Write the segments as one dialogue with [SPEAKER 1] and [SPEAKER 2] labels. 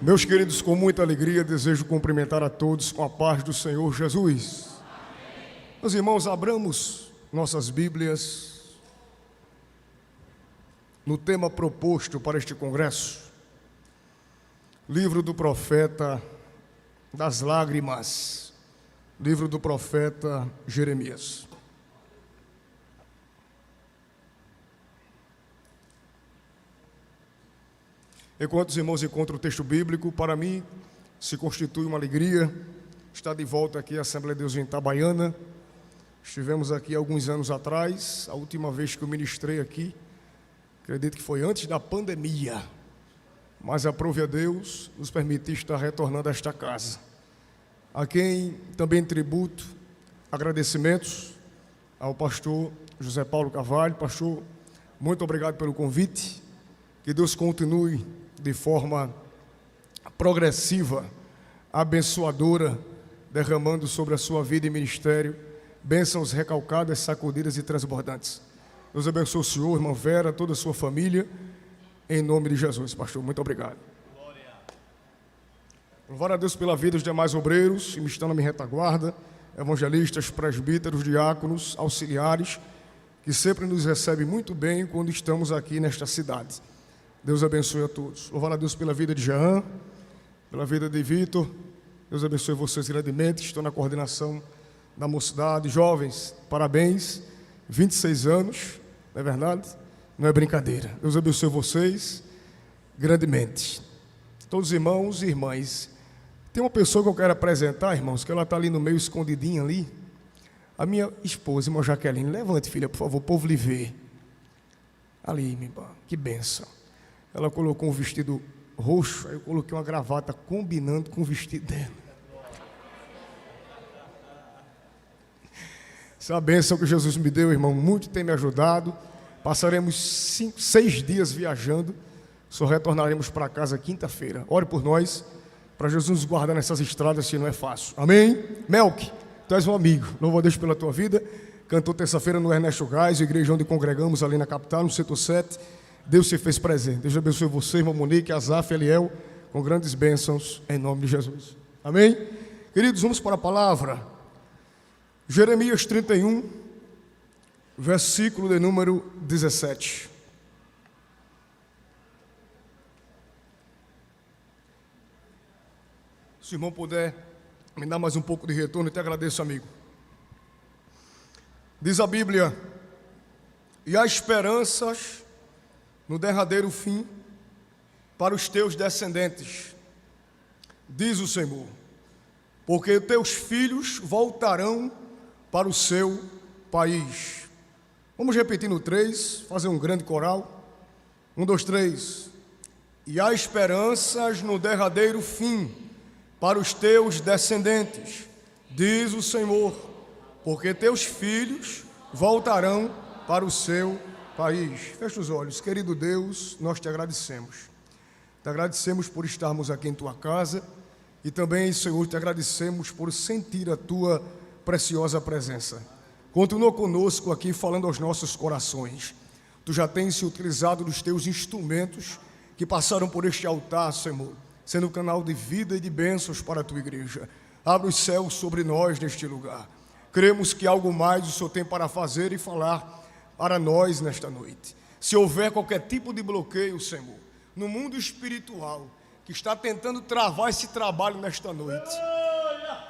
[SPEAKER 1] Meus queridos, com muita alegria, desejo cumprimentar a todos com a paz do Senhor Jesus. Amém. Meus irmãos, abramos nossas Bíblias no tema proposto para este congresso, livro do profeta das lágrimas, livro do profeta Jeremias. Enquanto os irmãos encontram o texto bíblico, para mim se constitui uma alegria estar de volta aqui à Assembleia de Deus em Itabaiana. Estivemos aqui alguns anos atrás, a última vez que eu ministrei aqui, acredito que foi antes da pandemia, mas aprove a Deus nos permitir estar retornando a esta casa, a quem também tributo agradecimentos ao pastor José Paulo Carvalho. Pastor, muito obrigado pelo convite, que Deus continue de forma progressiva, abençoadora, derramando sobre a sua vida e ministério bênçãos recalcadas, sacudidas e transbordantes. Deus abençoe o senhor, irmã Vera, toda a sua família, em nome de Jesus. Pastor, muito obrigado. Louvar a Deus pela vida dos demais obreiros que me estão na minha retaguarda, evangelistas, presbíteros, diáconos, auxiliares, que sempre nos recebem muito bem quando estamos aqui nesta cidade. Deus abençoe a todos. Louvar a Deus pela vida de Jean, pela vida de Vitor. Deus abençoe vocês grandemente. Estou na coordenação da mocidade. Jovens, parabéns. 26 anos, não é verdade? Não é brincadeira. Deus abençoe vocês grandemente. Todos os irmãos e irmãs. Tem uma pessoa que eu quero apresentar, irmãos, que ela está ali no meio, escondidinha ali. A minha esposa, irmã Jaqueline. Levante, filha, por favor, o povo lhe vê. Ali, minha irmã, que bênção. Ela colocou um vestido roxo, aí eu coloquei uma gravata combinando com o vestido dela. Essa é a bênção que Jesus me deu, irmão, muito tem me ajudado. Passaremos 6 dias viajando, só retornaremos para casa quinta-feira. Ore por nós, para Jesus nos guardar nessas estradas, que não é fácil. Amém? Melk, tu és um amigo, louvo a Deus pela tua vida. Cantou terça-feira no Ernesto Gás, a igreja onde congregamos ali na capital, no setor 7. Deus se fez presente. Deus abençoe você, irmão Monique, Azaf, Eliel, com grandes bênçãos, em nome de Jesus. Amém? Queridos, vamos para a palavra. Jeremias 31, versículo de número 17. Se o irmão puder me dar mais um pouco de retorno, eu te agradeço, amigo. Diz a Bíblia: e há esperanças no derradeiro fim para os teus descendentes, diz o Senhor, porque teus filhos voltarão para o seu país. Vamos repetir no 3, fazer um grande coral. 1, 2, 3. E há esperanças no derradeiro fim para os teus descendentes, diz o Senhor, porque teus filhos voltarão para o seu país. Fecha os olhos. Querido Deus, nós te agradecemos. Te agradecemos por estarmos aqui em tua casa e também, Senhor, te agradecemos por sentir a tua preciosa presença. Continua conosco aqui falando aos nossos corações. Tu já tens se utilizado dos teus instrumentos que passaram por este altar, Senhor, sendo canal de vida e de bênçãos para a tua igreja. Abre os céus sobre nós neste lugar. Cremos que algo mais o Senhor tem para fazer e falar para nós nesta noite. Se houver qualquer tipo de bloqueio, Senhor, no mundo espiritual, que está tentando travar esse trabalho nesta noite,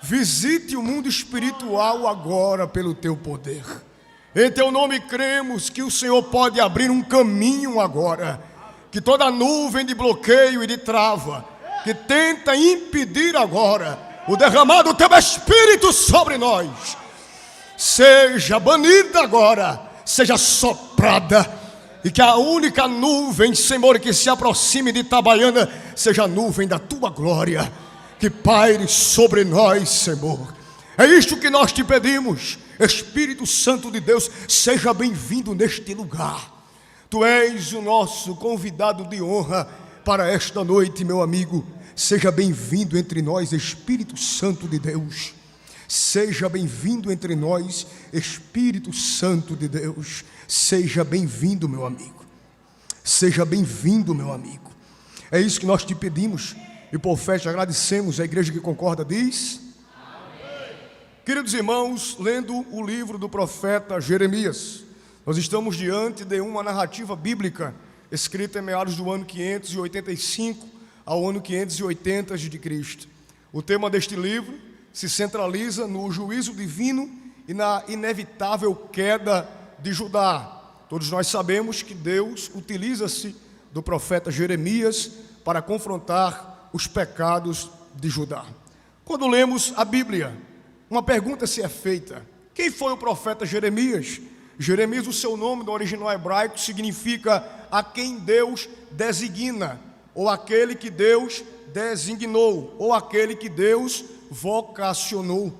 [SPEAKER 1] visite o mundo espiritual agora pelo teu poder. Em teu nome cremos que o Senhor pode abrir um caminho agora, que toda nuvem de bloqueio e de trava, que tenta impedir agora o derramar do teu Espírito sobre nós, seja banida agora, seja soprada, e que a única nuvem, Senhor, que se aproxime de Itabaiana, seja a nuvem da tua glória, que paire sobre nós, Senhor. É isto que nós te pedimos. Espírito Santo de Deus, seja bem-vindo neste lugar. Tu és o nosso convidado de honra para esta noite, meu amigo. Seja bem-vindo entre nós, Espírito Santo de Deus. Seja bem-vindo entre nós, Espírito Santo de Deus. Seja bem-vindo, meu amigo. Seja bem-vindo, meu amigo. É isso que nós te pedimos, E por fé te agradecemos. A igreja que concorda diz: amém. Queridos irmãos, lendo o livro do profeta Jeremias, nós estamos diante de uma narrativa bíblica escrita em meados do ano 585 ao ano 580 a.C. O tema deste livro se centraliza no juízo divino e na inevitável queda de Judá. Todos nós sabemos que Deus utiliza-se do profeta Jeremias para confrontar os pecados de Judá. Quando lemos a Bíblia, uma pergunta se é feita: quem foi o profeta Jeremias? Jeremias, o seu nome no original hebraico, significa a quem Deus designa, ou aquele que Deus designou, ou aquele que Deus vocacionou.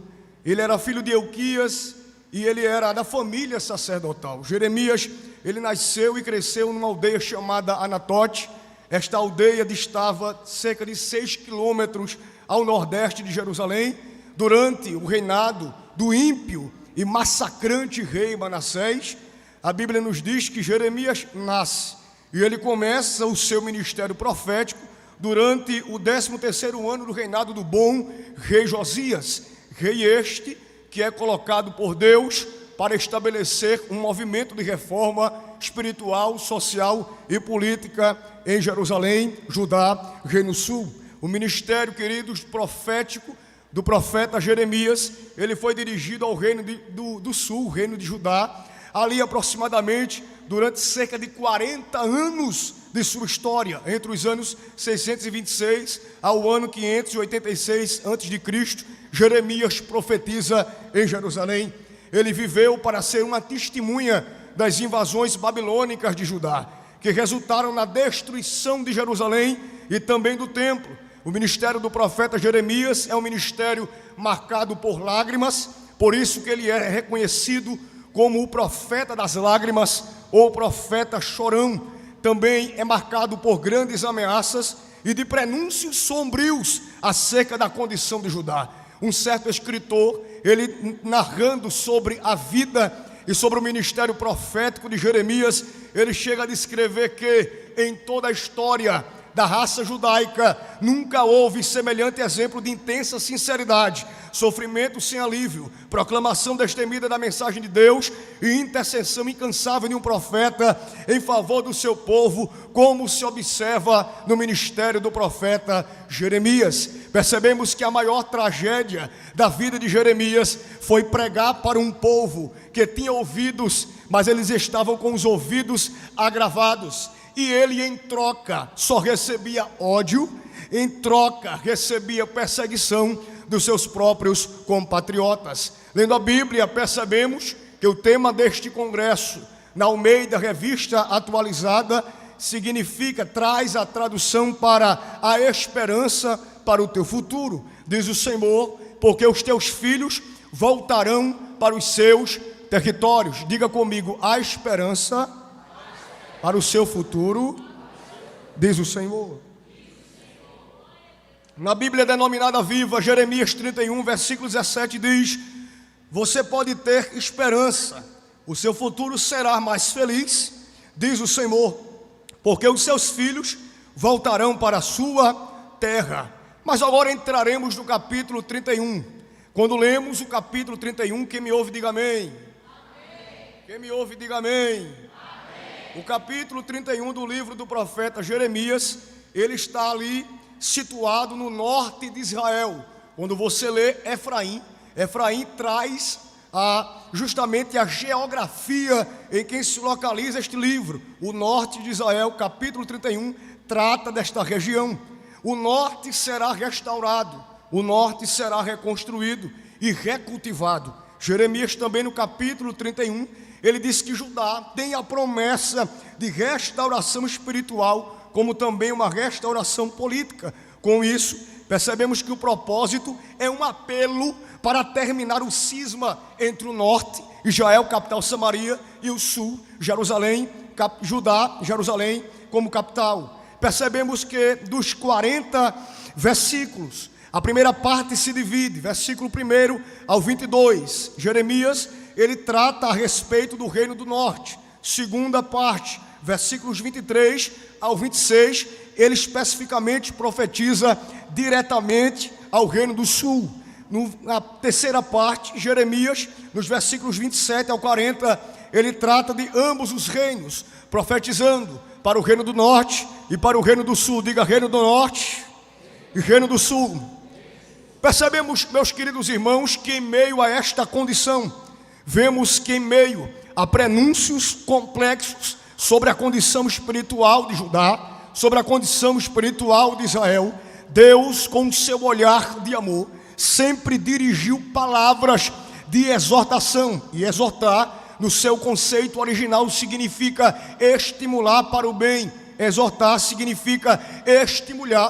[SPEAKER 1] Ele era filho de Elquias e ele era da família sacerdotal. Jeremias, ele nasceu e cresceu numa aldeia chamada Anatote. Esta aldeia distava cerca de 6 quilômetros ao nordeste de Jerusalém, durante o reinado do ímpio e massacrante rei Manassés. A Bíblia nos diz que Jeremias nasce e ele começa o seu ministério profético durante o 13º ano do reinado do bom rei Josias, rei este que é colocado por Deus para estabelecer um movimento de reforma espiritual, social e política em Jerusalém, Judá, Reino Sul. O ministério, queridos, profético do profeta Jeremias, ele foi dirigido ao reino do sul, o reino de Judá, ali aproximadamente durante cerca de 40 anos de sua história, entre os anos 626 ao ano 586 a.C., Jeremias profetiza em Jerusalém. Ele viveu para ser uma testemunha das invasões babilônicas de Judá, que resultaram na destruição de Jerusalém e também do templo. O ministério do profeta Jeremias é um ministério marcado por lágrimas, por isso que ele é reconhecido como o profeta das lágrimas ou profeta chorão. Também é marcado por grandes ameaças e de prenúncios sombrios acerca da condição de Judá. Um certo escritor, ele narrando sobre a vida e sobre o ministério profético de Jeremias, ele chega a descrever que em toda a história da raça judaica nunca houve semelhante exemplo de intensa sinceridade, sofrimento sem alívio, proclamação destemida da mensagem de Deus e intercessão incansável de um profeta em favor do seu povo, como se observa no ministério do profeta Jeremias. Percebemos que a maior tragédia da vida de Jeremias foi pregar para um povo que tinha ouvidos, mas eles estavam com os ouvidos agravados. E ele, em troca, só recebia ódio, em troca, recebia perseguição dos seus próprios compatriotas. Lendo a Bíblia, percebemos que o tema deste congresso, na Almeida Revista Atualizada, traz a tradução para a esperança para o teu futuro. Diz o Senhor: porque os teus filhos voltarão para os seus territórios. Diga comigo: a esperança para o seu futuro, diz o Senhor. Na Bíblia denominada Viva, Jeremias 31, versículo 17 diz: você pode ter esperança, o seu futuro será mais feliz, diz o Senhor, porque os seus filhos voltarão para a sua terra. Mas agora entraremos no capítulo 31. Quando lemos o capítulo 31, quem me ouve diga amém. Quem me ouve diga amém. O capítulo 31 do livro do profeta Jeremias, ele está ali situado no norte de Israel. Quando você lê Efraim, Efraim traz justamente a geografia em que se localiza este livro. O norte de Israel, capítulo 31, trata desta região. O norte será restaurado, o norte será reconstruído e recultivado. Jeremias também no capítulo 31, ele diz que Judá tem a promessa de restauração espiritual, como também uma restauração política. Com isso, percebemos que o propósito é um apelo para terminar o cisma entre o norte, Israel, capital Samaria, e o sul, Jerusalém, Judá, Jerusalém como capital. Percebemos que dos 40 versículos, a primeira parte se divide, versículo 1 ao 22, Jeremias, ele trata a respeito do reino do norte. Segunda parte, versículos 23 ao 26, ele especificamente profetiza diretamente ao Reino do Sul. Na terceira parte, Jeremias, nos versículos 27 ao 40, ele trata de ambos os reinos, profetizando para o Reino do Norte e para o Reino do Sul. Diga: Reino do Norte e Reino do Sul. Percebemos, meus queridos irmãos, que em meio a esta condição, vemos que em meio a prenúncios complexos sobre a condição espiritual de Judá, sobre a condição espiritual de Israel, Deus, com o seu olhar de amor, sempre dirigiu palavras de exortação. E exortar, no seu conceito original, significa estimular para o bem. Exortar significa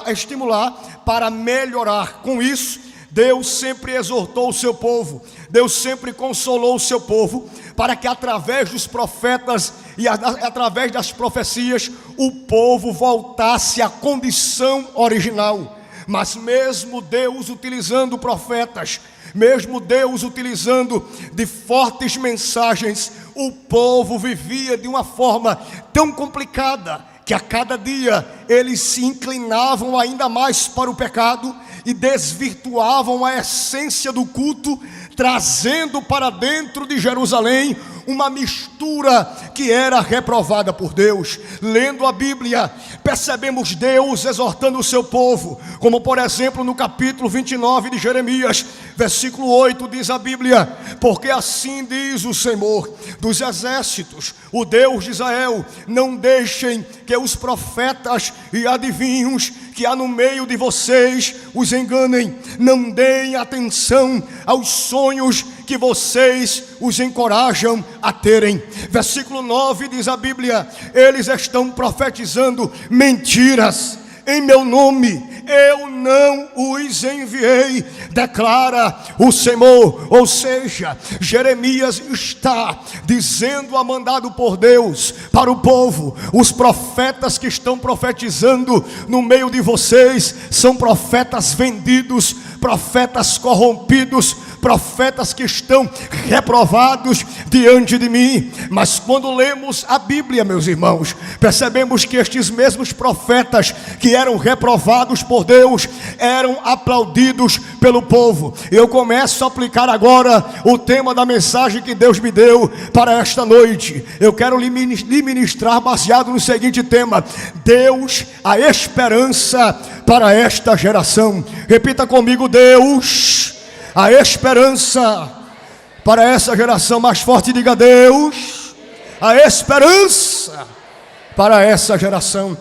[SPEAKER 1] estimular para melhorar. Com isso, Deus sempre exortou o seu povo, Deus sempre consolou o seu povo, para que através dos profetas e através das profecias, o povo voltasse à condição original. Mas mesmo Deus utilizando profetas, mesmo Deus utilizando de fortes mensagens, o povo vivia de uma forma tão complicada, que a cada dia eles se inclinavam ainda mais para o pecado e desvirtuavam a essência do culto, trazendo para dentro de Jerusalém uma mistura que era reprovada por Deus. Lendo a Bíblia, percebemos Deus exortando o seu povo, como por exemplo no capítulo 29 de Jeremias, versículo 8, diz a Bíblia: porque assim diz o Senhor dos exércitos, o Deus de Israel, não deixem que os profetas e adivinhos que há no meio de vocês os enganem, não deem atenção aos sonhos que vocês os encorajam a terem. Versículo 9 diz a Bíblia: eles estão profetizando mentiras em meu nome, eu não os enviei, declara o Senhor. Ou seja, Jeremias está dizendo, mandado por Deus para o povo: os profetas que estão profetizando no meio de vocês são profetas vendidos, profetas corrompidos, profetas que estão reprovados diante de mim. Mas quando lemos a Bíblia, meus irmãos, percebemos que estes mesmos profetas que eram reprovados por Deus eram aplaudidos pelo povo. Eu começo a aplicar agora o tema da mensagem que Deus me deu para esta noite. Eu quero lhe ministrar baseado no seguinte tema: Deus, a esperança para esta geração. Repita comigo: Deus, a esperança para essa geração. Mais forte, diga: Deus, a esperança para essa geração.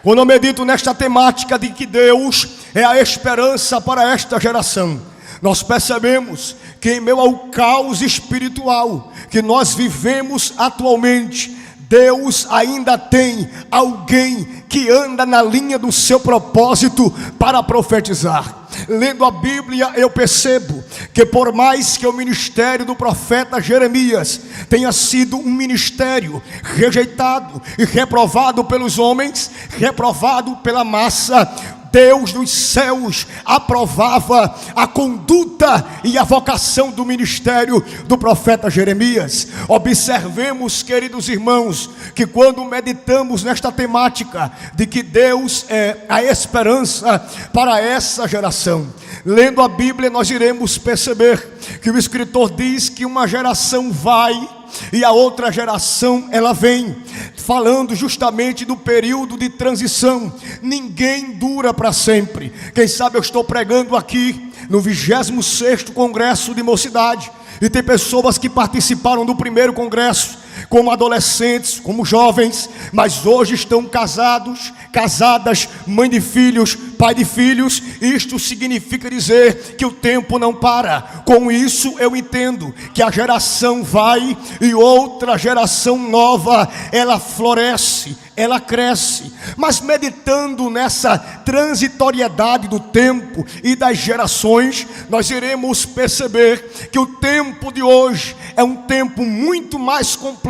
[SPEAKER 1] Quando eu medito nesta temática de que Deus é a esperança para esta geração, nós percebemos que em meio ao caos espiritual que nós vivemos atualmente, Deus ainda tem alguém que anda na linha do seu propósito para profetizar. Lendo a Bíblia, eu percebo que por mais que o ministério do profeta Jeremias tenha sido um ministério rejeitado e reprovado pelos homens, reprovado pela massa, Deus dos céus aprovava a conduta e a vocação do ministério do profeta Jeremias. Observemos, queridos irmãos, que quando meditamos nesta temática de que Deus é a esperança para essa geração, lendo a Bíblia, nós iremos perceber que o escritor diz que uma geração vai e a outra geração ela vem, falando justamente do período de transição. Ninguém dura para sempre. Quem sabe eu estou pregando aqui no 26º Congresso de Mocidade, e tem pessoas que participaram do primeiro congresso como adolescentes, como jovens, mas hoje estão casados, casadas, mãe de filhos, pai de filhos. Isto significa dizer que o tempo não para. Com isso eu entendo que a geração vai e outra geração nova, ela floresce, ela cresce. Mas meditando nessa transitoriedade do tempo e das gerações, nós iremos perceber que o tempo de hoje é um tempo muito mais complexo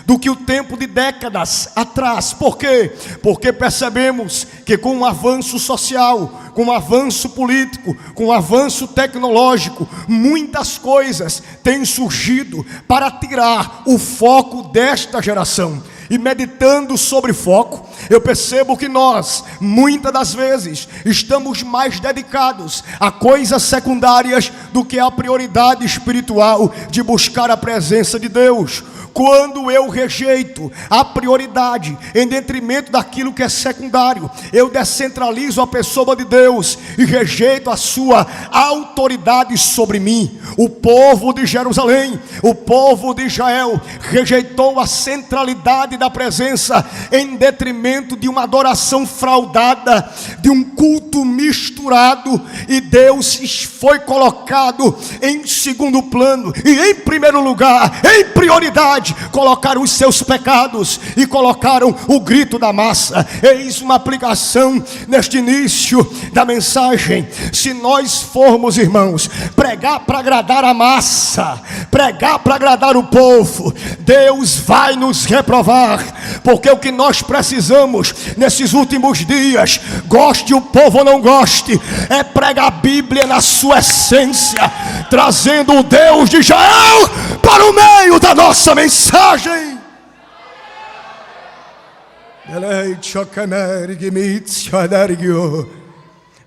[SPEAKER 1] do que o tempo de décadas atrás. Por quê? Porque percebemos que com o avanço social, com o avanço político, com o avanço tecnológico, muitas coisas têm surgido para tirar o foco desta geração. E meditando sobre foco, Eu percebo que nós, muitas das vezes, estamos mais dedicados a coisas secundárias do que a prioridade espiritual de buscar a presença de Deus. Quando eu rejeito a prioridade em detrimento daquilo que é secundário, eu descentralizo a pessoa de Deus e rejeito a sua autoridade sobre mim. O povo de Jerusalém, o povo de Israel, rejeitou a centralidade da presença em detrimento de uma adoração fraudada, de um culto misturado, e Deus foi colocado em segundo plano, e em primeiro lugar, em prioridade, colocaram os seus pecados e colocaram o grito da massa. Eis uma aplicação neste início da mensagem. Se nós formos, irmãos, pregar para agradar a massa, pregar para agradar o povo, Deus vai nos reprovar, porque o que nós precisamos nesses últimos dias, goste o povo ou não goste, é pregar a Bíblia na sua essência, trazendo o Deus de Israel para o meio da nossa mensagem.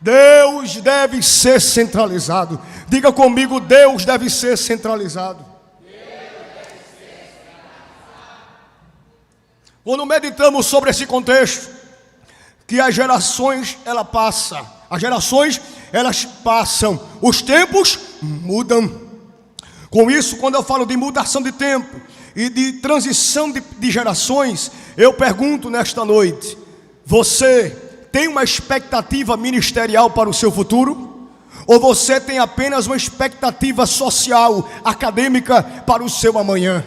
[SPEAKER 1] Deus deve ser centralizado. Diga comigo, Deus deve ser centralizado. Quando meditamos sobre esse contexto, que as gerações elas passam, os tempos mudam. Com isso, quando eu falo de mudação de tempo e de transição de gerações, eu pergunto nesta noite: você tem uma expectativa ministerial para o seu futuro? Ou você tem apenas uma expectativa social, acadêmica para o seu amanhã?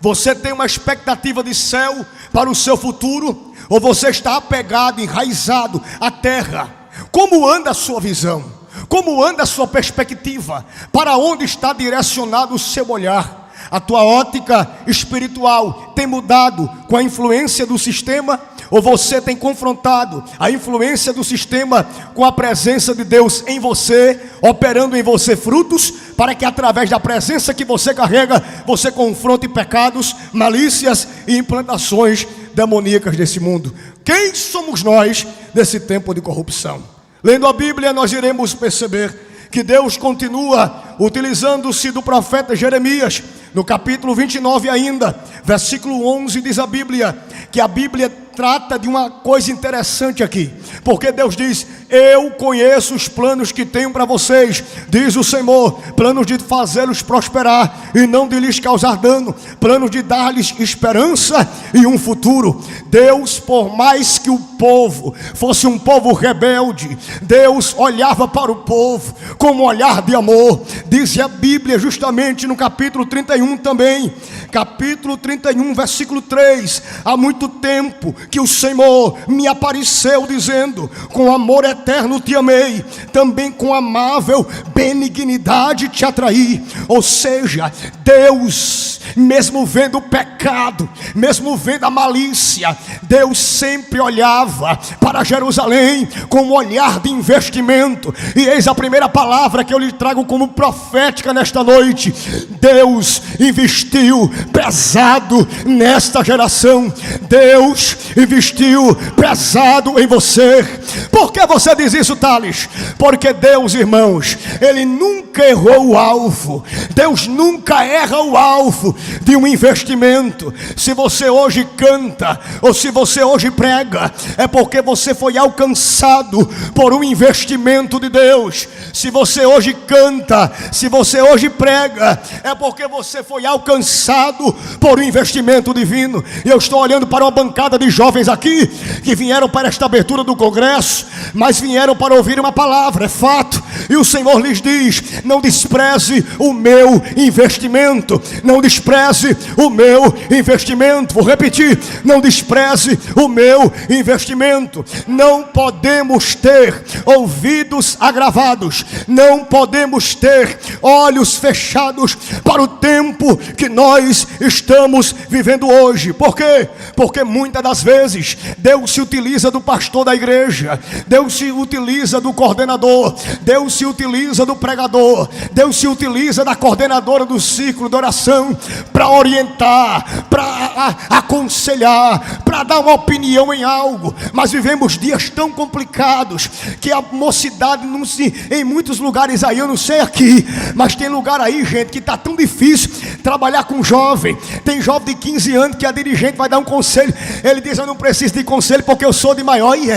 [SPEAKER 1] Você tem uma expectativa de céu para o seu futuro? Ou você está apegado, enraizado à terra? Como anda a sua visão? Como anda a sua perspectiva? Para onde está direcionado o seu olhar? A tua ótica espiritual tem mudado com a influência do sistema? Ou você tem confrontado a influência do sistema com a presença de Deus em você, operando em você frutos, para que através da presença que você carrega, você confronte pecados, malícias e implantações demoníacas desse mundo? Quem somos nós nesse tempo de corrupção? Lendo a Bíblia, nós iremos perceber que Deus continua utilizando-se do profeta Jeremias. No capítulo 29 ainda, versículo 11, diz a Bíblia, que a Bíblia trata de uma coisa interessante aqui, porque Deus diz: eu conheço os planos que tenho para vocês, diz o Senhor, planos de fazê-los prosperar e não de lhes causar dano, planos de dar-lhes esperança e um futuro. Deus, por mais que o povo fosse um povo rebelde, Deus olhava para o povo com um olhar de amor. Diz a Bíblia justamente no capítulo 31 também, capítulo 31, versículo 3: há muito tempo que o Senhor me apareceu dizendo, com amor eterno te amei, também com amável benignidade te atraí. Ou seja, Deus, mesmo vendo o pecado, mesmo vendo a malícia, Deus sempre olhava para Jerusalém com um olhar de investimento. E eis a primeira palavra que eu lhe trago como profética nesta noite: Deus investiu pesado nesta geração. Deus investiu pesado em você. Por que você diz isso, Thales? Porque Deus, irmãos, Ele nunca errou o alvo. Deus nunca erra o alvo de um investimento. Se você hoje canta, ou se você hoje prega, é porque você foi alcançado por um investimento de Deus. Se você hoje canta, se você hoje prega, é porque você foi alcançado por um investimento divino. E eu estou olhando para uma bancada de jovens aqui, que vieram para esta abertura do congresso, mas vieram para ouvir uma palavra, é fato. E o Senhor lhes diz: não despreze o meu investimento, não despreze o meu investimento. Vou repetir: não despreze o meu investimento. Não podemos ter ouvidos agravados, não podemos ter olhos fechados para o tempo que nós estamos vivendo hoje. Por quê? Porque muitas das vezes Deus se utiliza do pastor da igreja, Deus se utiliza do coordenador, Deus se utiliza do pregador, Deus se utiliza da coordenadora do ciclo de oração para orientar, para aconselhar, para dar uma opinião em algo. Mas vivemos dias tão complicados que a mocidade não se, em muitos lugares aí, eu não sei aqui, mas tem lugar aí, gente, que está tão difícil trabalhar com jovem. Tem jovem de 15 anos que a dirigente vai dar um conselho, ele diz: eu não preciso de conselho porque eu sou de maior. E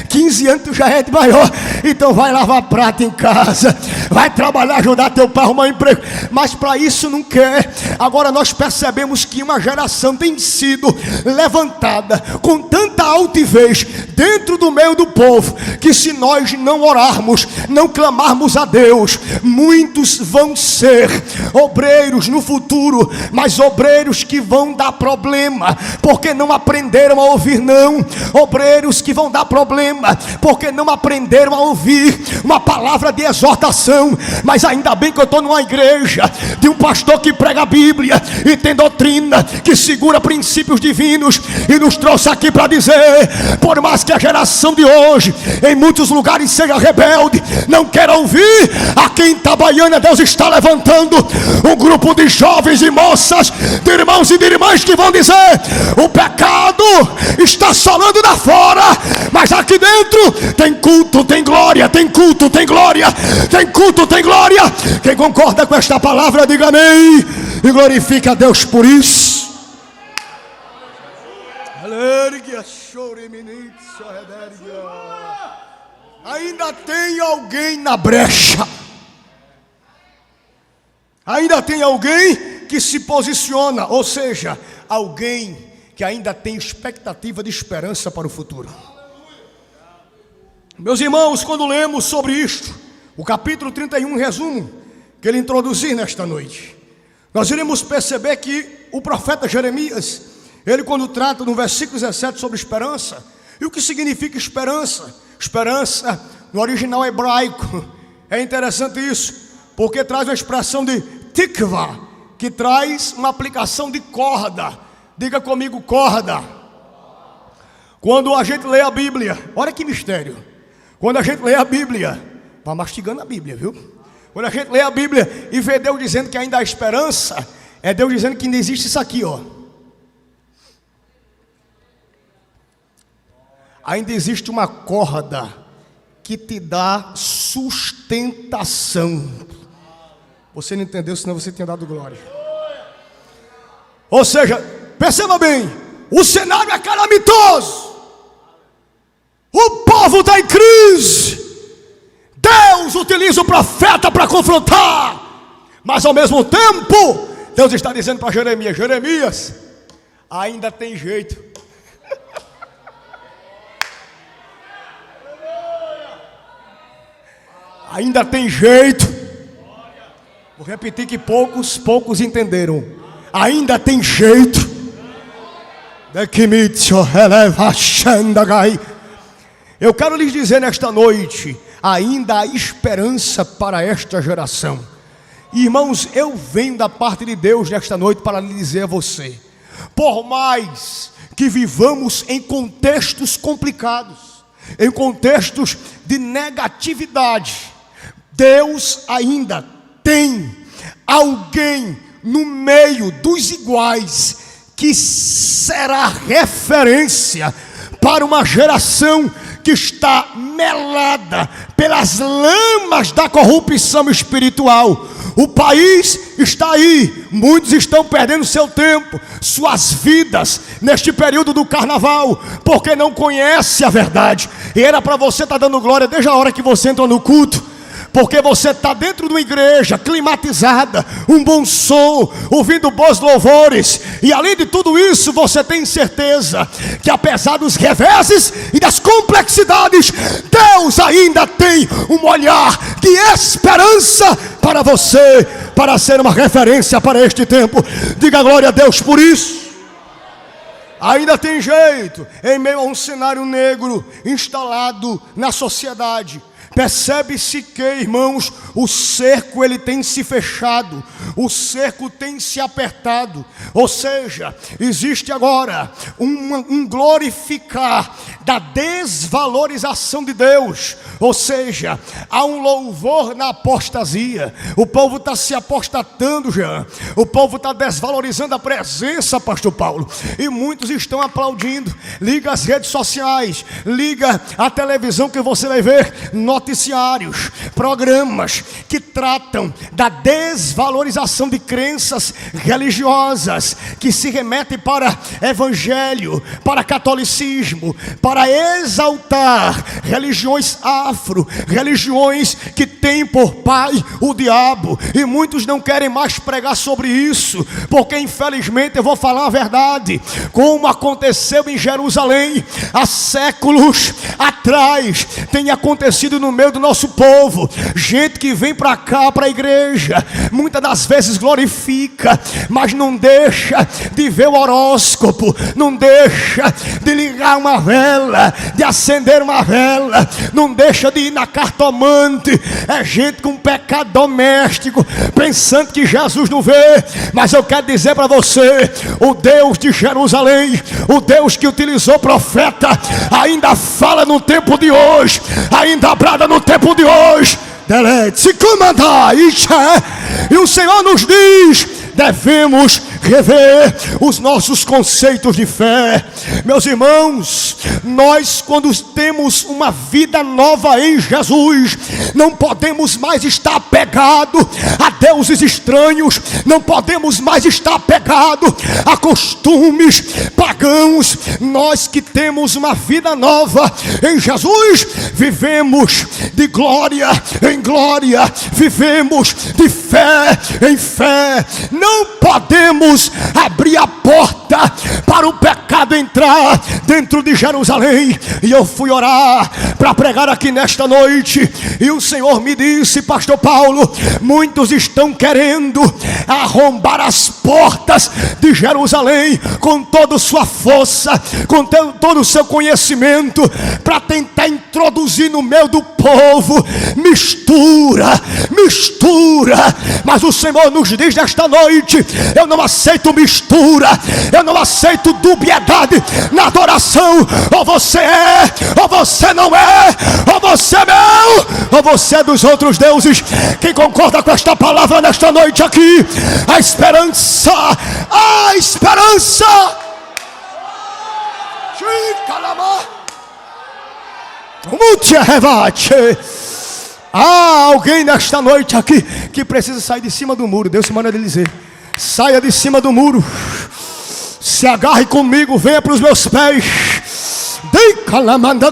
[SPEAKER 1] 15 anos tu já é de maior, então vai lavar prato em casa, vai trabalhar, ajudar teu pai a arrumar um emprego. Mas para isso não quer. Agora nós percebemos que uma geração tem sido levantada com tanta altivez dentro do meio do povo, que se nós não orarmos, não clamarmos a Deus, muitos vão ser obreiros no futuro, mas obreiros que vão dar problema, porque não aprenderam a ouvir não. Obreiros que vão dar problema, porque não aprenderam a ouvir uma palavra de exortação. Mas ainda bem que eu estou numa igreja de um pastor que prega a Bíblia e tem doutrina, que segura princípios divinos, e nos trouxe aqui para dizer: por mais que a geração de hoje em muitos lugares seja rebelde, não quer ouvir, aqui em Itabaiana Deus está levantando um grupo de jovens e moças, de irmãos e de irmãs, que vão dizer: o pecado está solando da fora, mas aqui dentro tem culto, tem glória, tem culto, tem glória, tem culto, tem glória. Quem concorda com esta palavra, diga amém e glorifica a Deus por isso. Ainda tem alguém na brecha, ainda tem alguém que se posiciona, ou seja, alguém que ainda tem expectativa de esperança para o futuro. Meus irmãos, quando lemos sobre isto, o capítulo 31, resumo que ele introduziu nesta noite, nós iremos perceber que o profeta Jeremias, ele quando trata no versículo 17 sobre esperança, e o que significa esperança? Esperança no original hebraico, é interessante isso, porque traz uma expressão de tikva, que traz uma aplicação de corda. Diga comigo, corda. Quando a gente lê a Bíblia, olha que mistério, quando a gente lê a Bíblia, vai mastigando a Bíblia, viu? Quando a gente lê a Bíblia e vê Deus dizendo que ainda há esperança, é Deus dizendo que ainda existe isso aqui, ó. Ainda existe uma corda que te dá sustentação. Você não entendeu, senão você tinha dado glória. Ou seja, perceba bem, o cenário é calamitoso, o povo está em crise, Deus utiliza o profeta para confrontar, mas ao mesmo tempo Deus está dizendo para Jeremias: Jeremias, ainda tem jeito. Ainda tem jeito. Vou repetir que poucos entenderam. Ainda tem jeito. Eu quero lhes dizer nesta noite, ainda há esperança para esta geração. Irmãos, eu venho da parte de Deus nesta noite para lhe dizer a você: por mais que vivamos em contextos complicados, em contextos de negatividade, Deus ainda tem alguém no meio dos iguais que será referência para uma geração que está melada pelas lamas da corrupção espiritual. O país está aí, muitos estão perdendo seu tempo, suas vidas neste período do carnaval, porque não conhece a verdade. E era para você estar dando glória desde a hora que você entrou no culto, porque você está dentro de uma igreja climatizada, um bom som, ouvindo bons louvores, e além de tudo isso, você tem certeza que apesar dos reveses e das complexidades, Deus ainda tem um olhar de esperança para você, para ser uma referência para este tempo. Diga glória a Deus por isso. Ainda tem jeito, em meio a um cenário negro instalado na sociedade, Percebe-se que, irmãos, o cerco ele tem se fechado, o cerco tem se apertado, ou seja, existe agora um glorificar da desvalorização de Deus, ou seja, há um louvor na apostasia. O povo está se apostatando, Jean, o povo está desvalorizando a presença, pastor Paulo, e muitos estão aplaudindo. Liga as redes sociais, liga a televisão que você vai ver noticiários, programas que tratam da desvalorização de crenças religiosas, que se remetem para evangelho, para catolicismo, para exaltar religiões afro, religiões que têm por pai o diabo, e muitos não querem mais pregar sobre isso, porque infelizmente eu vou falar a verdade, como aconteceu em Jerusalém há séculos atrás, tem acontecido no meio do nosso povo. Gente que vem para cá, para a igreja, muitas das vezes glorifica, mas não deixa de ver o horóscopo, não deixa de ligar uma vela, de acender uma vela, não deixa de ir na cartomante. É gente com pecado doméstico, pensando que Jesus não vê. Mas eu quero dizer para você, o Deus de Jerusalém, o Deus que utilizou profeta, ainda fala no tempo de hoje, ainda brada no tempo de hoje. Se comandar, e o Senhor nos diz: devemos rever os nossos conceitos de fé. Meus irmãos, nós, quando temos uma vida nova em Jesus, não podemos mais estar apegados a deuses estranhos, não podemos mais estar apegados a costumes pagãos. Nós que temos uma vida nova em Jesus, vivemos de glória em glória, vivemos de fé em fé. Não podemos abrir a porta para o pecado entrar dentro de Jerusalém. E eu fui orar para pregar aqui nesta noite, e o Senhor me disse: pastor Paulo, muitos estão querendo arrombar as portas de Jerusalém com toda a sua força, com todo o seu conhecimento, para tentar introduzir no meio do povo mistura, mas o Senhor nos diz nesta noite: eu não aceito mistura, eu não aceito dubiedade na adoração. Ou você é, ou você não é, ou você é meu, ou você é dos outros deuses. Quem concorda com esta palavra nesta noite aqui? A esperança, a esperança. Há alguém nesta noite aqui que precisa sair de cima do muro. Deus se manda dizer: saia de cima do muro, se agarre comigo, venha para os meus pés.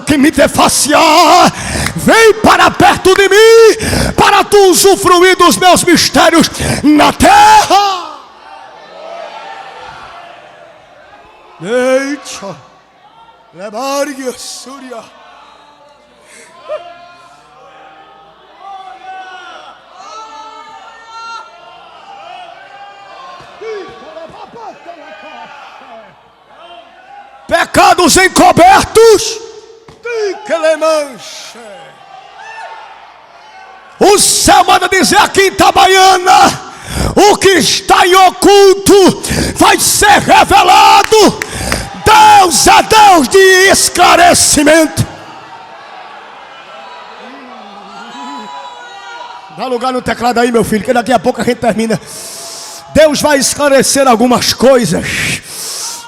[SPEAKER 1] Que me defaciar, vem para perto de mim, para tu usufruir dos meus mistérios na terra. Eita, levargue Súria. Pecados encobertos, o céu manda dizer aqui em Itabaiana: o que está em oculto vai ser revelado. Deus é Deus de esclarecimento. Dá lugar no teclado aí, meu filho, que daqui a pouco a gente termina. Deus vai esclarecer algumas coisas.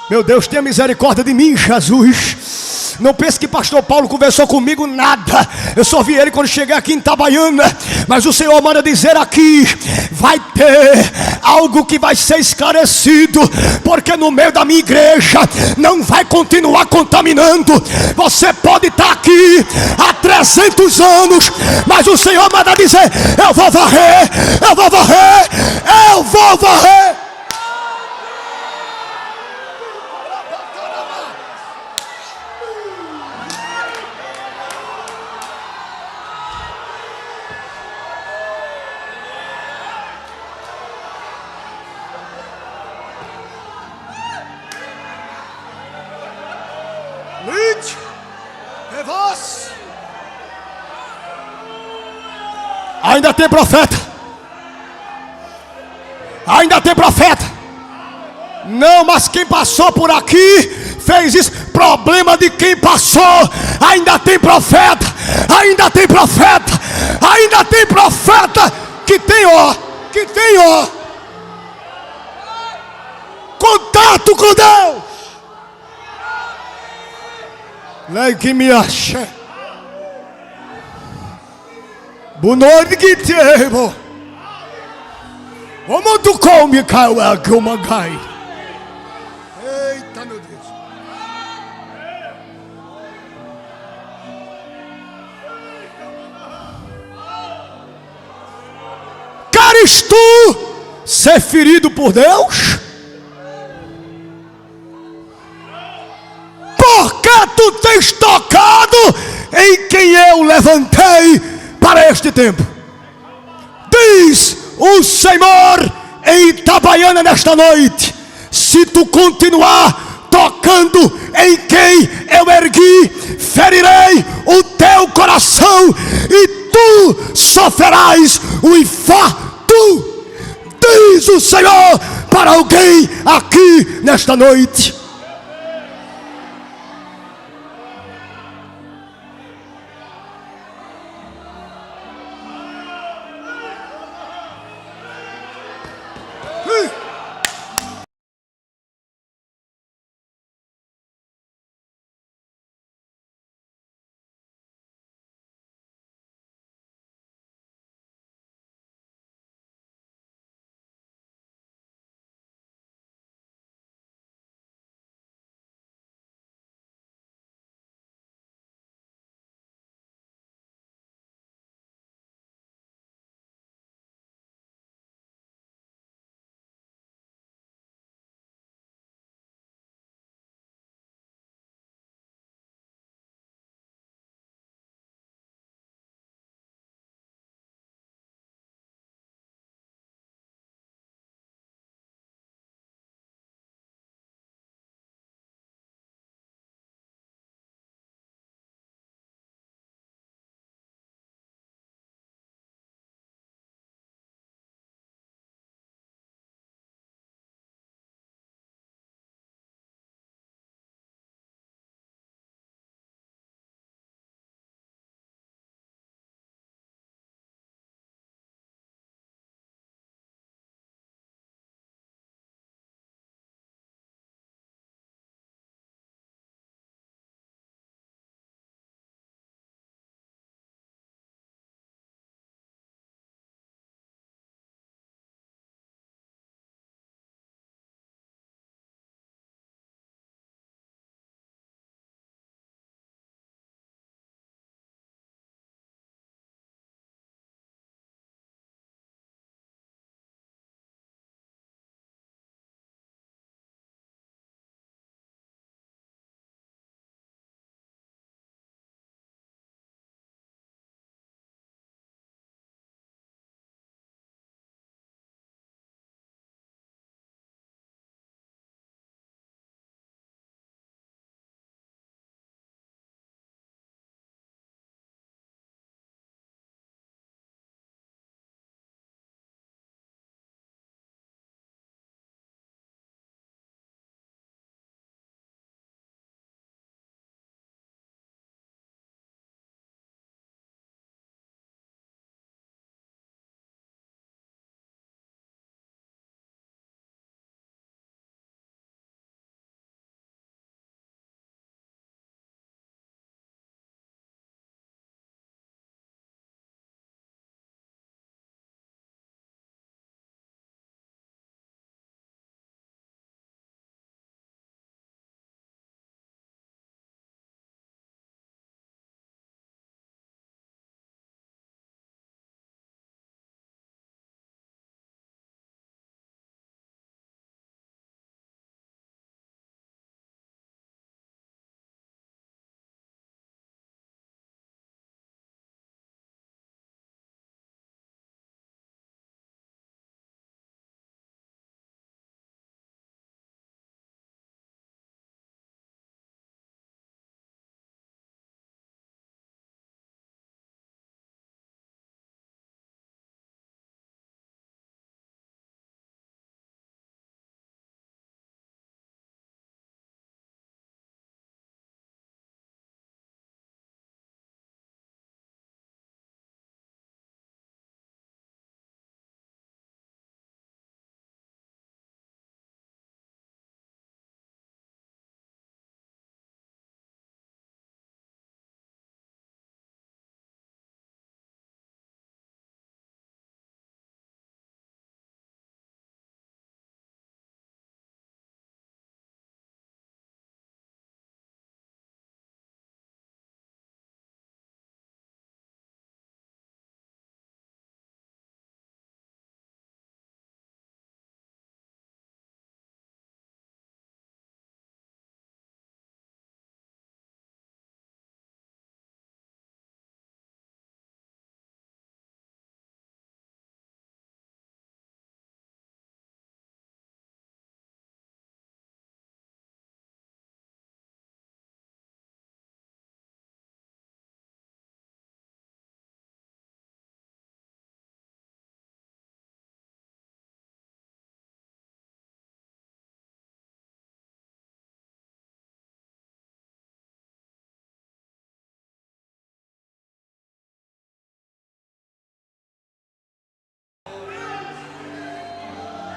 [SPEAKER 1] Meu Deus, tenha misericórdia de mim, Jesus. Não pense que pastor Paulo conversou comigo, nada. Eu só vi ele quando cheguei aqui em Itabaiana. Mas o Senhor manda dizer aqui: vai ter algo que vai ser esclarecido, porque no meio da minha igreja não vai continuar contaminando. Você pode estar aqui há 300 anos, mas o Senhor manda dizer: eu vou varrer, eu vou varrer, eu vou varrer. Ainda tem profeta. Ainda tem profeta. Não, mas quem passou por aqui fez isso. Problema de quem passou. Ainda tem profeta. Ainda tem profeta. Ainda tem profeta que tem contato com Deus. Lei que me acha. Boa noite que tempo. Como tu come, caiu aqui uma gai. Eita, meu Deus. Queres tu ser ferido por Deus? Porque tu tens tocado em quem eu levantei para este tempo. Diz o Senhor em Itabaiana nesta noite: se tu continuar tocando em quem eu ergui, ferirei o teu coração e tu sofrerás o infarto. Diz o Senhor para alguém aqui nesta noite.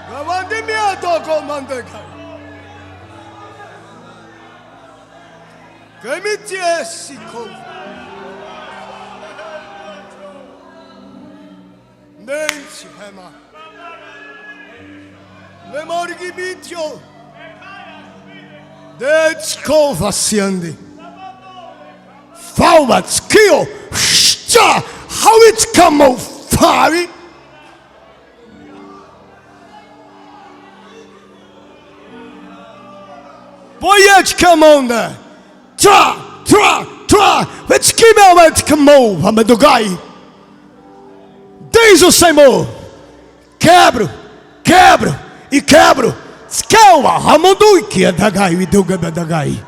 [SPEAKER 1] Gavandimiato comandega. Que me tiesse com. Nente, Rema. Memorgimitio. Detskova siande. Forward skill. Star. How it come out fire. Boyet come on there. Tra. Let's keep out come over, Madugai. Diz o Senhor: quebro e quebro. Escalva, Ramondui, que é dagai e deu dagai.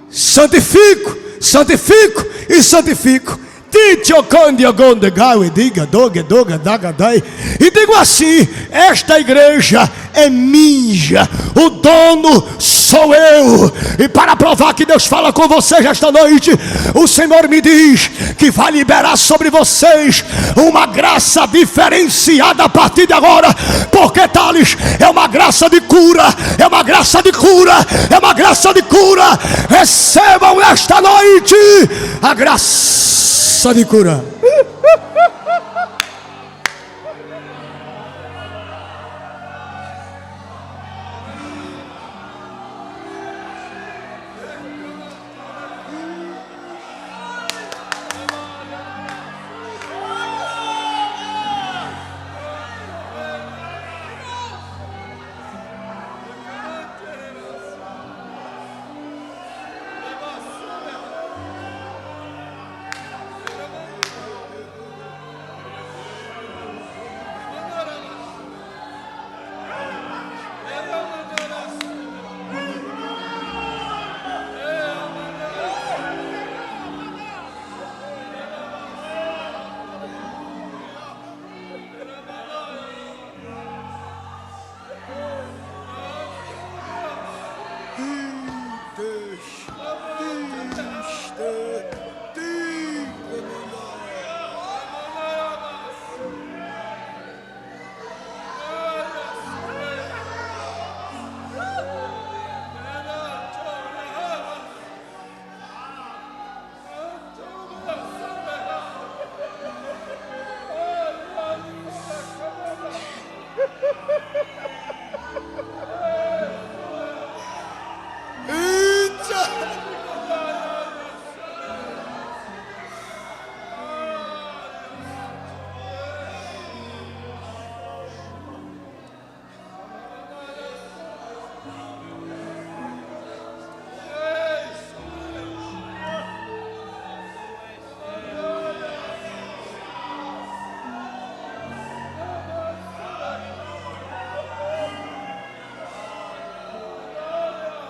[SPEAKER 1] Santifico e santifico. E digo assim: esta igreja é minha, o dono sou eu. E para provar que Deus fala com vocês esta noite, o Senhor me diz que vai liberar sobre vocês uma graça diferenciada a partir de agora. Porque, Thales, é uma graça de cura, é uma graça de cura, é uma graça de cura. Recebam esta noite a graça de cura.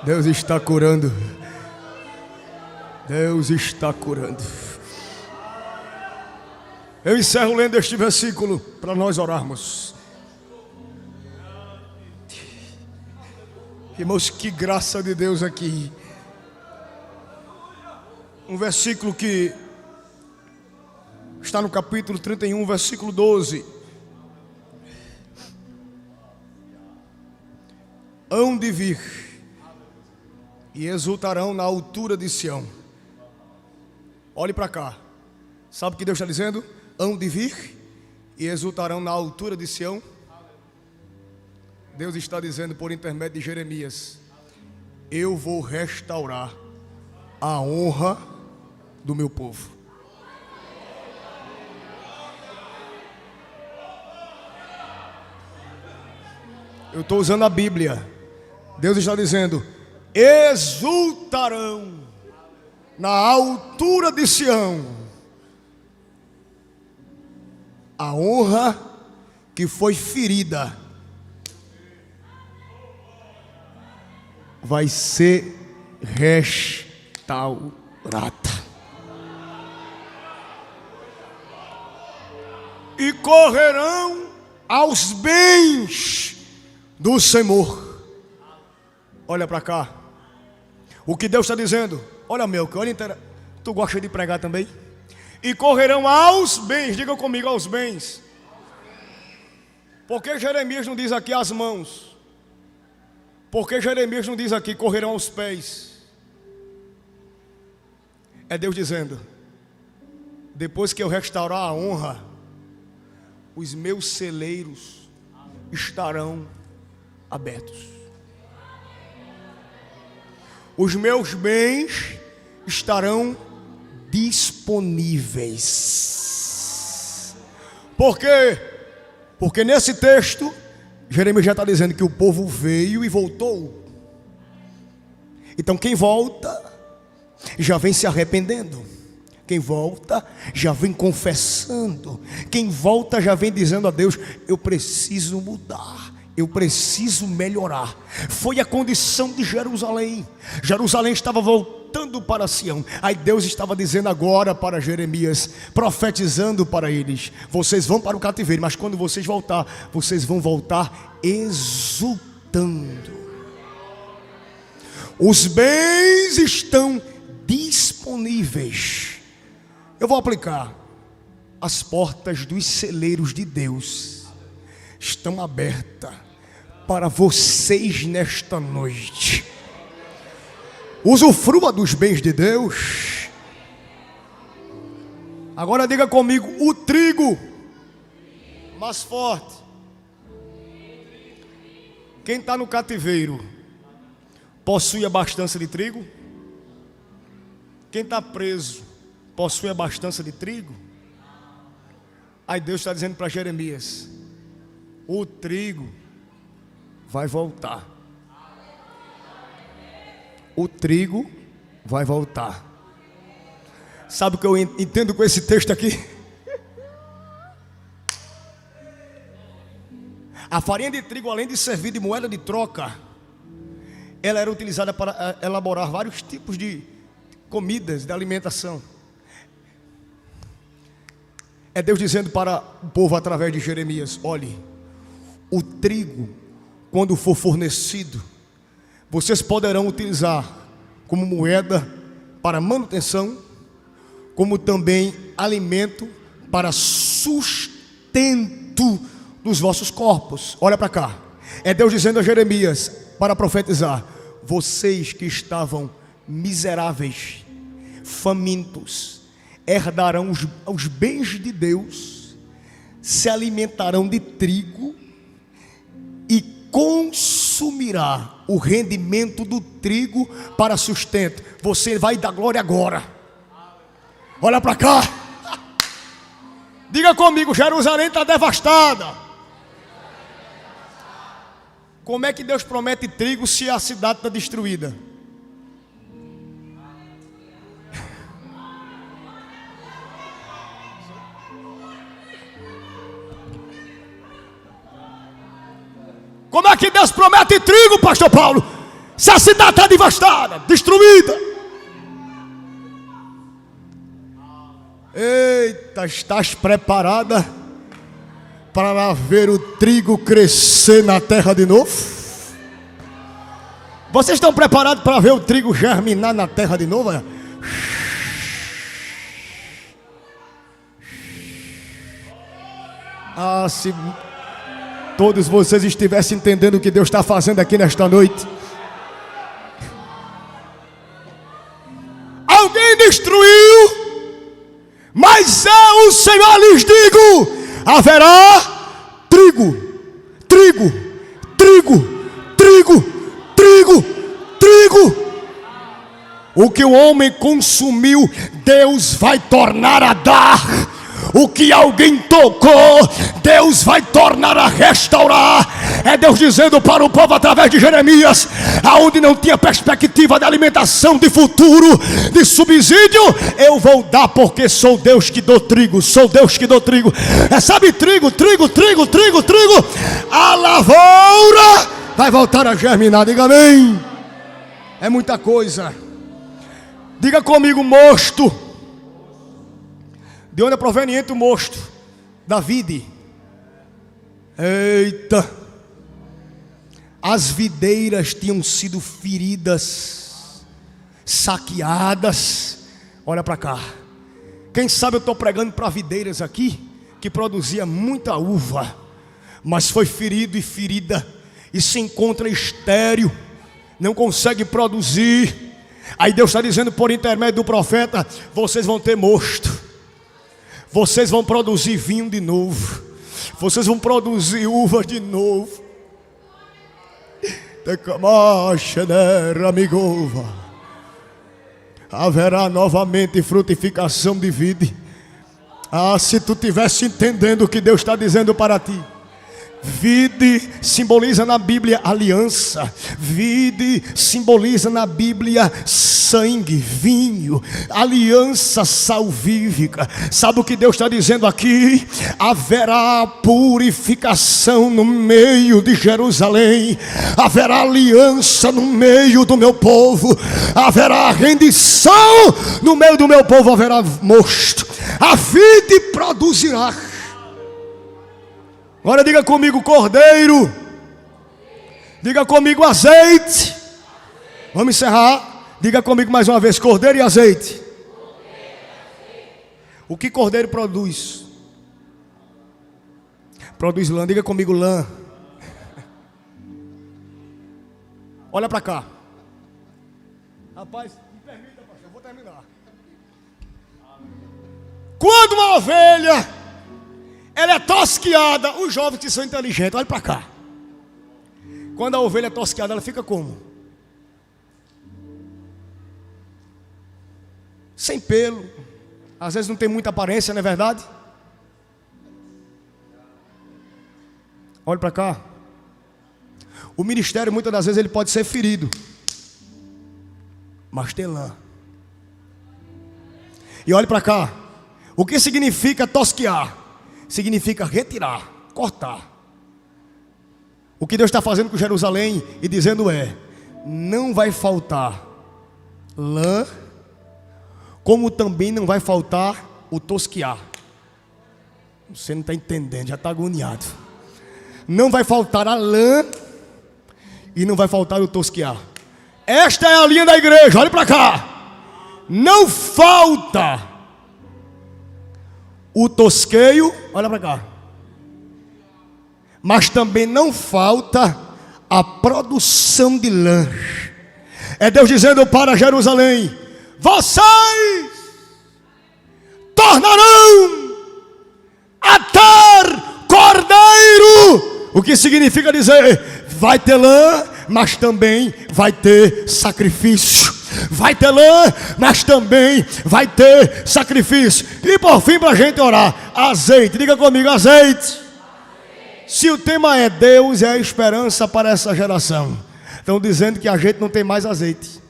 [SPEAKER 1] Deus está curando. Deus está curando. Eu encerro lendo este versículo para nós orarmos. Irmãos, que graça de Deus aqui. Um versículo que está no capítulo 31, versículo 12. Hão de vir e exultarão na altura de Sião. Olhe para cá. Sabe o que Deus está dizendo? Hão de vir e exultarão na altura de Sião. Deus está dizendo por intermédio de Jeremias: eu vou restaurar a honra do meu povo. Eu estou usando a Bíblia. Deus está dizendo: exultarão na altura de Sião a honra que foi ferida vai ser restaurada. E correrão aos bens do Senhor. Olha para cá. O que Deus está dizendo? Olha, meu, que olha inteira. Tu gosta de pregar também? E correrão aos bens. Diga comigo, aos bens. Por que Jeremias não diz aqui as mãos? Por que Jeremias não diz aqui correrão aos pés? É Deus dizendo: depois que eu restaurar a honra, os meus celeiros estarão abertos. Os meus bens estarão disponíveis. Por quê? Porque nesse texto, Jeremias já está dizendo que o povo veio e voltou. Então quem volta, já vem se arrependendo. Quem volta, já vem confessando. Quem volta, já vem dizendo a Deus: eu preciso mudar, eu preciso melhorar. Foi a condição de Jerusalém. Jerusalém estava voltando para Sião. Aí Deus estava dizendo agora para Jeremias, profetizando para eles: vocês vão para o cativeiro, mas quando vocês voltar, vocês vão voltar exultando. Os bens estão disponíveis. Eu vou aplicar: as portas dos celeiros de Deus estão abertas para vocês nesta noite. Usufrua dos bens de Deus. Agora diga comigo: o trigo. Mais forte. Quem está no cativeiro possui abastança de trigo? Quem está preso possui abastança de trigo? Aí Deus está dizendo para Jeremias: o trigo vai voltar. O trigo vai voltar. Sabe o que eu entendo com esse texto aqui? A farinha de trigo, além de servir de moeda de troca, ela era utilizada para elaborar vários tipos de comidas, de alimentação. É Deus dizendo para o povo através de Jeremias: olhe, o trigo, quando for fornecido, vocês poderão utilizar como moeda para manutenção, como também alimento para sustento dos vossos corpos. Olha para cá. É Deus dizendo a Jeremias para profetizar: vocês que estavam miseráveis, famintos, herdarão os bens de Deus, se alimentarão de trigo e consumirá o rendimento do trigo para sustento. Você vai dar glória agora. Olha para cá. Diga comigo: Jerusalém está devastada. Como é que Deus promete trigo se a cidade está destruída? Como é que Deus promete trigo, pastor Paulo, se a cidade está devastada, destruída? Eita, estás preparada para ver o trigo crescer na terra de novo? Vocês estão preparados para ver o trigo germinar na terra de novo? Ah, se todos vocês estivessem entendendo o que Deus está fazendo aqui nesta noite. Alguém destruiu, mas eu, o Senhor, lhes digo: haverá trigo, trigo, trigo, trigo, trigo, trigo. O que o homem consumiu, Deus vai tornar a dar. O que alguém tocou, Deus vai tornar a restaurar. É Deus dizendo para o povo através de Jeremias: aonde não tinha perspectiva de alimentação, de futuro, de subsídio, eu vou dar, porque sou Deus que dou trigo. Sou Deus que dou trigo. Sabe, trigo, trigo, trigo, trigo, trigo. A lavoura vai voltar a germinar. Diga amém. É muita coisa. Diga comigo: mosto. De onde é proveniente o mosto? Da vide. Eita! As videiras tinham sido feridas, saqueadas. Olha para cá. Quem sabe eu estou pregando para videiras aqui que produzia muita uva, mas foi ferido e ferida, e se encontra estéril, não consegue produzir. Aí Deus está dizendo por intermédio do profeta: vocês vão ter mosto, vocês vão produzir vinho de novo, vocês vão produzir uvas de novo. Haverá novamente frutificação de vida. Ah, se tu tivesse entendendo o que Deus está dizendo para ti. Vide simboliza na Bíblia aliança. Vide simboliza na Bíblia sangue, vinho, aliança salvífica. Sabe o que Deus está dizendo aqui? Haverá purificação no meio de Jerusalém. Haverá aliança no meio do meu povo. Haverá rendição no meio do meu povo. Haverá mosto. A vide produzirá. Agora diga comigo cordeiro. Diga comigo azeite. Vamos encerrar. Diga comigo mais uma vez: cordeiro e azeite. O que cordeiro produz? Produz lã. Diga comigo lã. Olha para cá. Rapaz, me permita, pastor, eu vou terminar. Quando uma ovelha ela é tosquiada, os jovens que são inteligentes, olha para cá. Quando a ovelha é tosquiada, ela fica como? Sem pelo. Às vezes não tem muita aparência, não é verdade? Olha para cá. O ministério muitas das vezes ele pode ser ferido, mas tem lã. E olhe para cá. O que significa tosquiar? Significa retirar, cortar. O que Deus está fazendo com Jerusalém e dizendo é: não vai faltar lã, como também não vai faltar o tosquiar. Você não está entendendo, já está agoniado. Não vai faltar a lã e não vai faltar o tosquiar. Esta é a linha da igreja, olha para cá. Não falta o tosqueio, olha para cá. Mas também não falta a produção de lã. É Deus dizendo para Jerusalém: vocês tornarão a ter cordeiro. O que significa dizer: vai ter lã, mas também vai ter sacrifício. Vai ter lã, mas também vai ter sacrifício. E por fim, para a gente orar, azeite. Diga comigo, azeite. Se o tema é Deus é a esperança para essa geração, estão dizendo que a gente não tem mais azeite.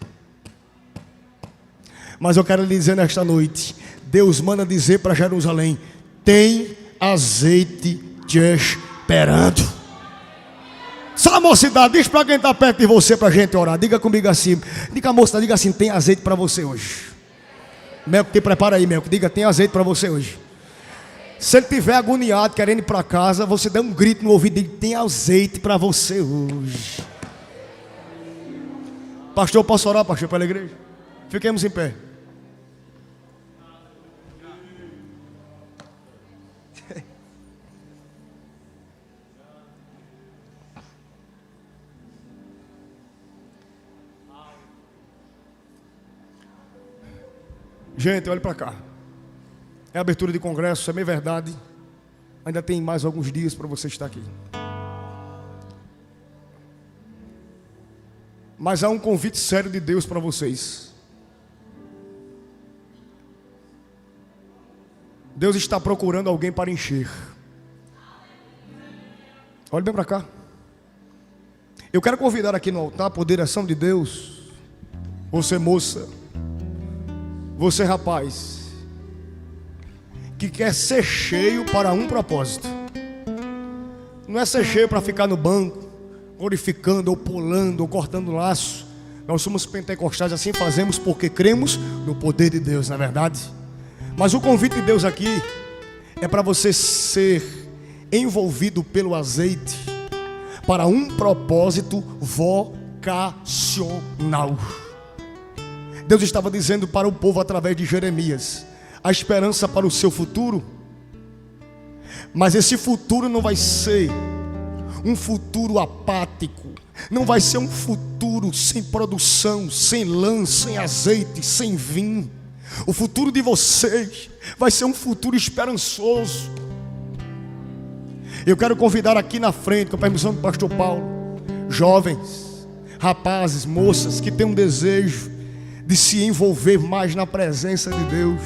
[SPEAKER 1] Mas eu quero lhe dizer nesta noite: Deus manda dizer para Jerusalém: tem azeite te esperando. Só a mocidade, diz para quem está perto de você para a gente orar. Diga comigo assim. Diga, moça, diga assim: tem azeite para você hoje. Melco, te prepara aí, Melco. Diga: tem azeite para você hoje. Se ele estiver agoniado, querendo ir para casa, você dá um grito no ouvido dele: tem azeite para você hoje. Pastor, posso orar, pastor, pela igreja? Fiquemos em pé. Gente, olha para cá. É abertura de congresso, é meio verdade. Ainda tem mais alguns dias para você estar aqui. Mas há um convite sério de Deus para vocês. Deus está procurando alguém para encher. Olha bem para cá. Eu quero convidar aqui no altar, por direção de Deus, você moça, você rapaz, que quer ser cheio para um propósito. Não é ser cheio para ficar no banco, glorificando, ou pulando, ou cortando laço. Nós somos pentecostais, assim fazemos porque cremos no poder de Deus, não é verdade? Mas o convite de Deus aqui é para você ser envolvido pelo azeite para um propósito vocacional. Deus estava dizendo para o povo através de Jeremias a esperança para o seu futuro. Mas esse futuro não vai ser um futuro apático. Não vai ser um futuro sem produção, sem lã, sem azeite, sem vinho. O futuro de vocês vai ser um futuro esperançoso. Eu quero convidar aqui na frente, com a permissão do pastor Paulo, jovens, rapazes, moças que têm um desejo de se envolver mais na presença de Deus,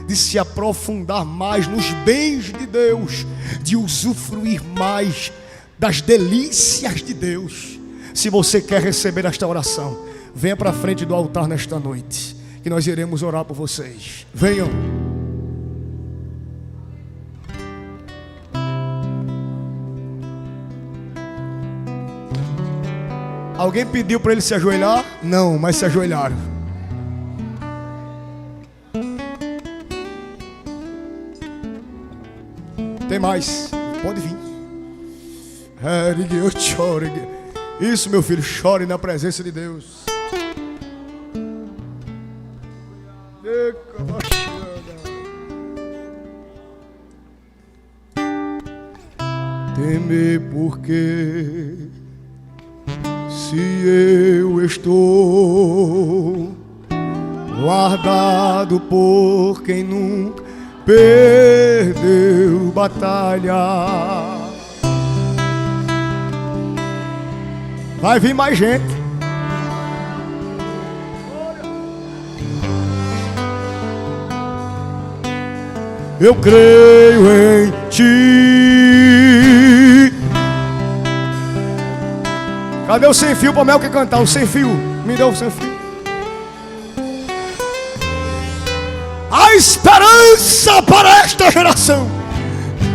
[SPEAKER 1] de se aprofundar mais nos bens de Deus, de usufruir mais das delícias de Deus. Se você quer receber esta oração, venha para a frente do altar nesta noite, que nós iremos orar por vocês. Venham. Alguém pediu para ele se ajoelhar? Não, mas se ajoelharam. Tem mais, pode vir. Isso, meu filho, chore na presença de Deus. Temer porque se eu estou guardado por quem nunca perdeu batalha. Vai vir mais gente. Eu creio em ti. Cadê o sem fio para Mel que cantar? O sem fio, me deu o sem fio. A esperança para esta geração.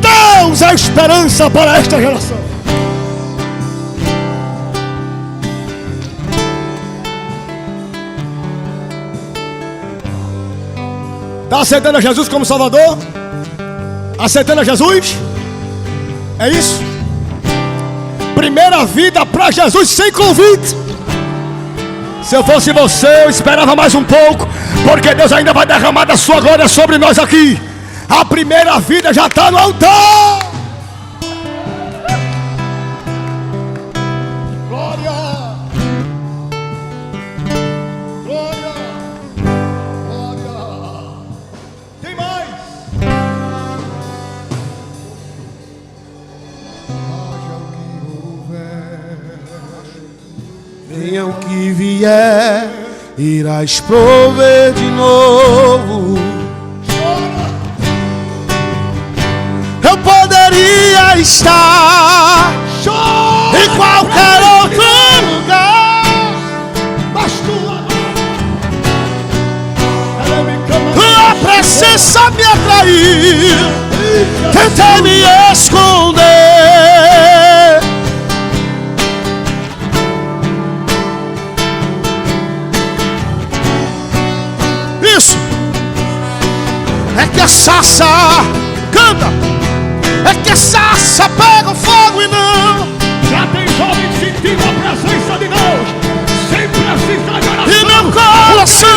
[SPEAKER 1] Deus é a esperança para esta geração. Está aceitando a Jesus como Salvador? Aceitando a Jesus? É isso? Primeira vida para Jesus sem convite. Se eu fosse você, eu esperava mais um pouco, porque Deus ainda vai derramar da sua glória sobre nós aqui. A primeira vida já está no altar. Glória, glória, glória. Tem mais. Haja o que houver,
[SPEAKER 2] venha o que vier, irás prover de novo. Eu poderia estar em qualquer outro lugar,
[SPEAKER 1] mas
[SPEAKER 2] tua presença me atraiu. Tentei me esconder, isso é que a sarça canta, é que a sarça pega fogo e não.
[SPEAKER 1] já tem jovens sentindo a presença de Deus, sem precisar de oração.
[SPEAKER 2] E meu coração,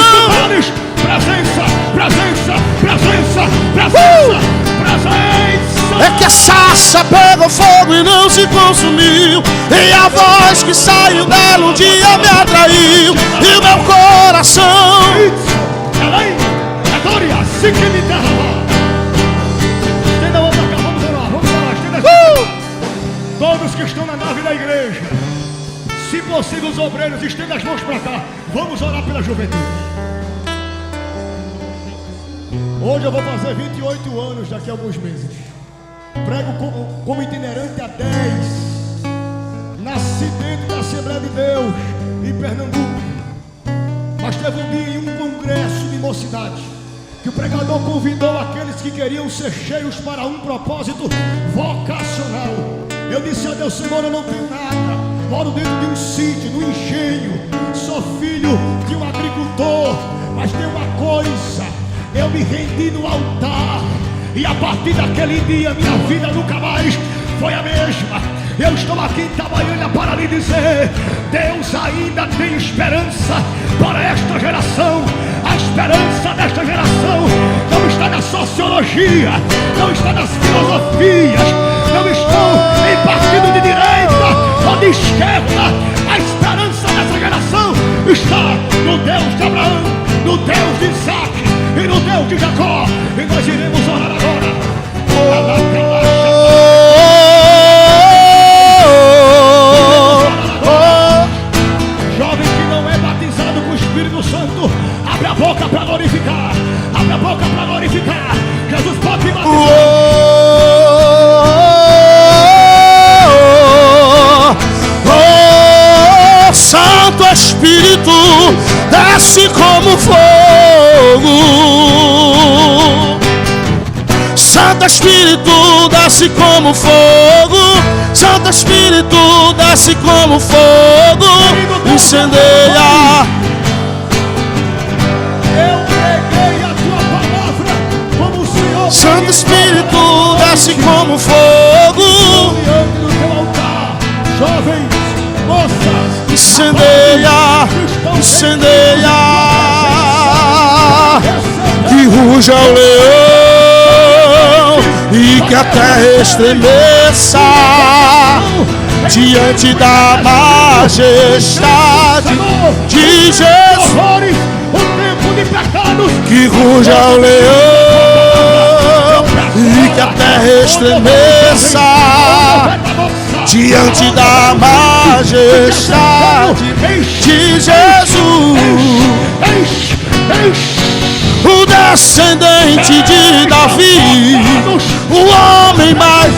[SPEAKER 1] presença, presença, presença, presença, presença.
[SPEAKER 2] é que a sarça pega fogo e não se consumiu, e a voz que saiu dela um dia me atraiu. E o meu coração,
[SPEAKER 1] Estenda a outra cá, vamos orar, estenda aqui. Todos que estão na nave da igreja, se possível os obreiros, estenda as mãos para cá. Vamos orar pela juventude. Hoje eu vou fazer 28 anos daqui a alguns meses. Prego como itinerante há 10. Nasci dentro da Assembleia de Deus em Pernambuco. Mas teve um dia em um congresso de mocidade que o pregador convidou aqueles que queriam ser cheios para um propósito vocacional. Eu disse a Deus: Senhor, eu não tenho nada, moro dentro de um sítio, no engenho, sou filho de um agricultor, mas tem uma coisa, eu me rendi no altar, e a partir daquele dia minha vida nunca mais foi a mesma. Eu estou aqui em Itabaiana para lhe dizer: Deus ainda tem esperança para esta geração. A esperança desta geração não está na sociologia, não está nas filosofias, não estão em partido de direita,
[SPEAKER 3] Deus de Jacó. E nós iremos orar agora. Jovem que não é batizado com o Espírito Santo, abre a boca para glorificar. Abre a boca para glorificar. Jesus pode batizar.
[SPEAKER 2] Santo Espírito, desce como fogo. Santo Espírito, desce como fogo. Santo Espírito, desce como fogo. Incendeia.
[SPEAKER 3] Eu preguei a tua palavra como o Senhor.
[SPEAKER 2] Santo Espírito, desce como fogo.
[SPEAKER 3] Diante do teu altar, jovens, moças,
[SPEAKER 2] Incendeia, incendeia. Que ruja o leão e que a terra estremeça diante da majestade de Jesus.
[SPEAKER 3] horrores, o tempo de pecados.
[SPEAKER 2] Que ruja o leão e que a terra estremeça diante da majestade de Jesus. O descendente de Davi, o homem mais.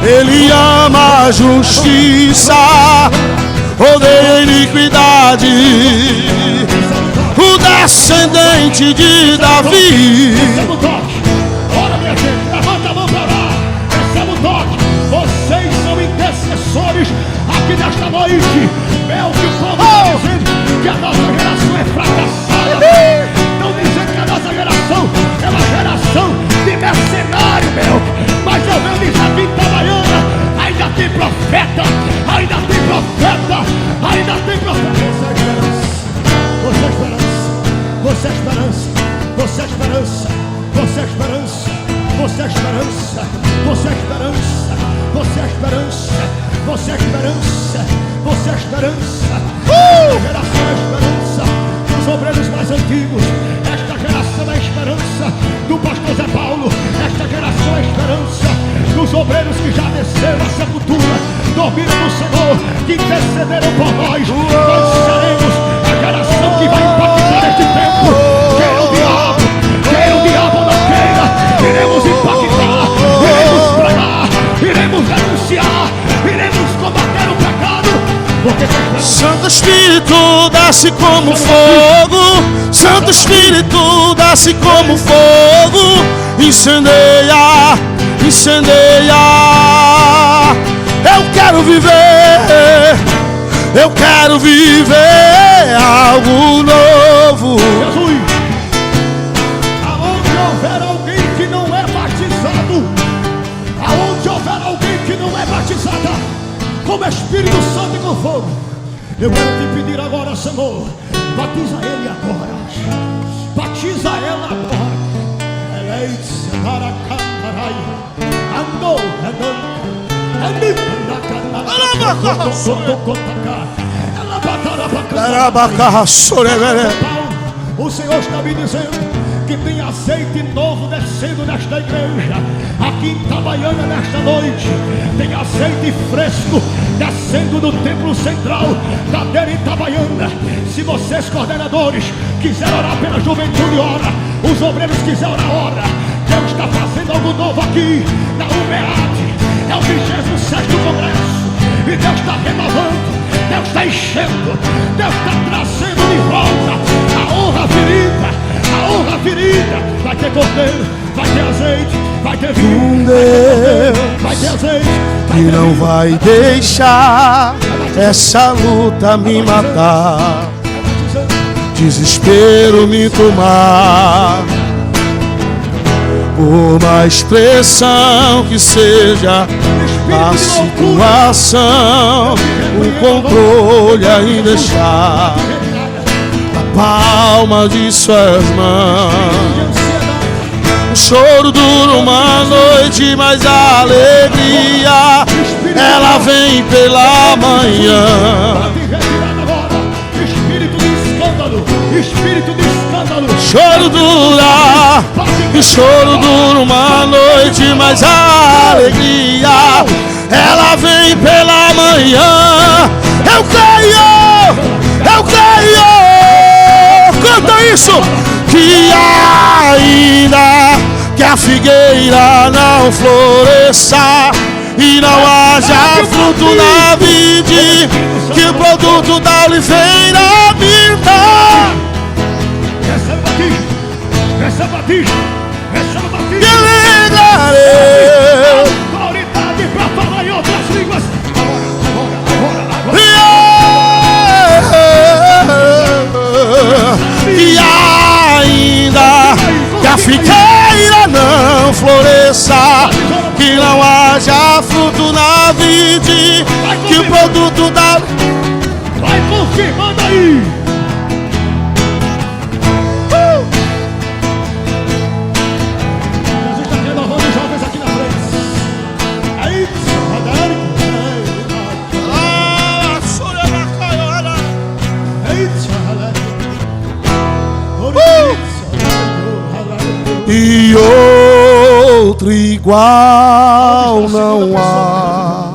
[SPEAKER 2] Ele ama a justiça, odeia a iniquidade. O descendente de Davi.
[SPEAKER 3] Receba o toque. Ora, minha gente, levanta a mão para lá. Receba o toque. Vocês são intercessores aqui nesta noite. É o que o povo está dizendo, que a nossa geração é fracassada. Estão dizendo que a nossa geração é uma geração de mercenário, meu. Mas eu venho dizer aqui em Itabaiana, ainda tem profeta, ainda tem profeta, ainda tem profeta. Você é esperança, você é esperança, você é esperança, você é esperança, você é esperança, você é esperança, você é esperança, você é esperança, você é esperança, você é esperança. Esta geração é esperança dos obreiros mais antigos. Esta geração é esperança do pastor Zé Paulo. Esta geração é esperança dos obreiros que já desceram a sepultura, dormiram no Senhor, que intercederam por nós. Nós seremos a geração que vai impactar este tempo. Queira o diabo não queira, iremos impactar, iremos pregar, iremos denunciar, iremos combater o pecado. Porque
[SPEAKER 2] Santo Espírito, desce como fogo. Santo Espírito, desce como fogo. Incendeia, incendeia. Eu quero viver, eu quero viver algo novo.
[SPEAKER 3] Jesus, aonde houver alguém que não é batizado, aonde houver alguém que não é batizada como Espírito Santo e com fogo, eu quero te pedir agora, Senhor, batiza ele agora, batiza ela agora. Eleite para cantarai, andou, o Senhor está me dizendo que tem azeite novo descendo nesta igreja, aqui em Itabaiana nesta noite. Tem azeite fresco descendo do templo central da Deira Itabaiana. Se vocês, coordenadores, quiserem orar pela juventude, ora. Os obreiros quiserem orar, ora. Deus está fazendo algo novo aqui na UMEAD. É o 26º Congresso e Deus está renovando, Deus está enchendo, Deus está trazendo de volta a honra ferida, a honra ferida. Vai ter cordeiro, vai ter azeite, vai ter vinho, vai ter azeite,
[SPEAKER 2] que não vai deixar essa luta me matar, desespero me tomar. Por mais pressão que seja a situação, o controle ainda está na palma de suas mãos. O choro dura uma noite, mas a alegria ela vem pela manhã.
[SPEAKER 3] Espírito de escândalo, escândalo, espírito de escândalo.
[SPEAKER 2] Choro dura, e choro dura uma noite, mas a alegria ela vem pela manhã. Eu creio, eu creio. Canta isso. Que ainda que a figueira não floresça e não haja fruto na vide, que o produto da oliveira minta.
[SPEAKER 3] Receba o batismo, receba o batismo, receba o batismo.
[SPEAKER 2] Me alegrarei.
[SPEAKER 3] Autoridade para falar em outras línguas. Agora.
[SPEAKER 2] E ainda que a figueira não floresça, que não haja fruto na vide, que o produto da...
[SPEAKER 3] Vai confirmando aí. Jesus está renovando os jovens aqui na frente. Aí,
[SPEAKER 2] e outro igual não há.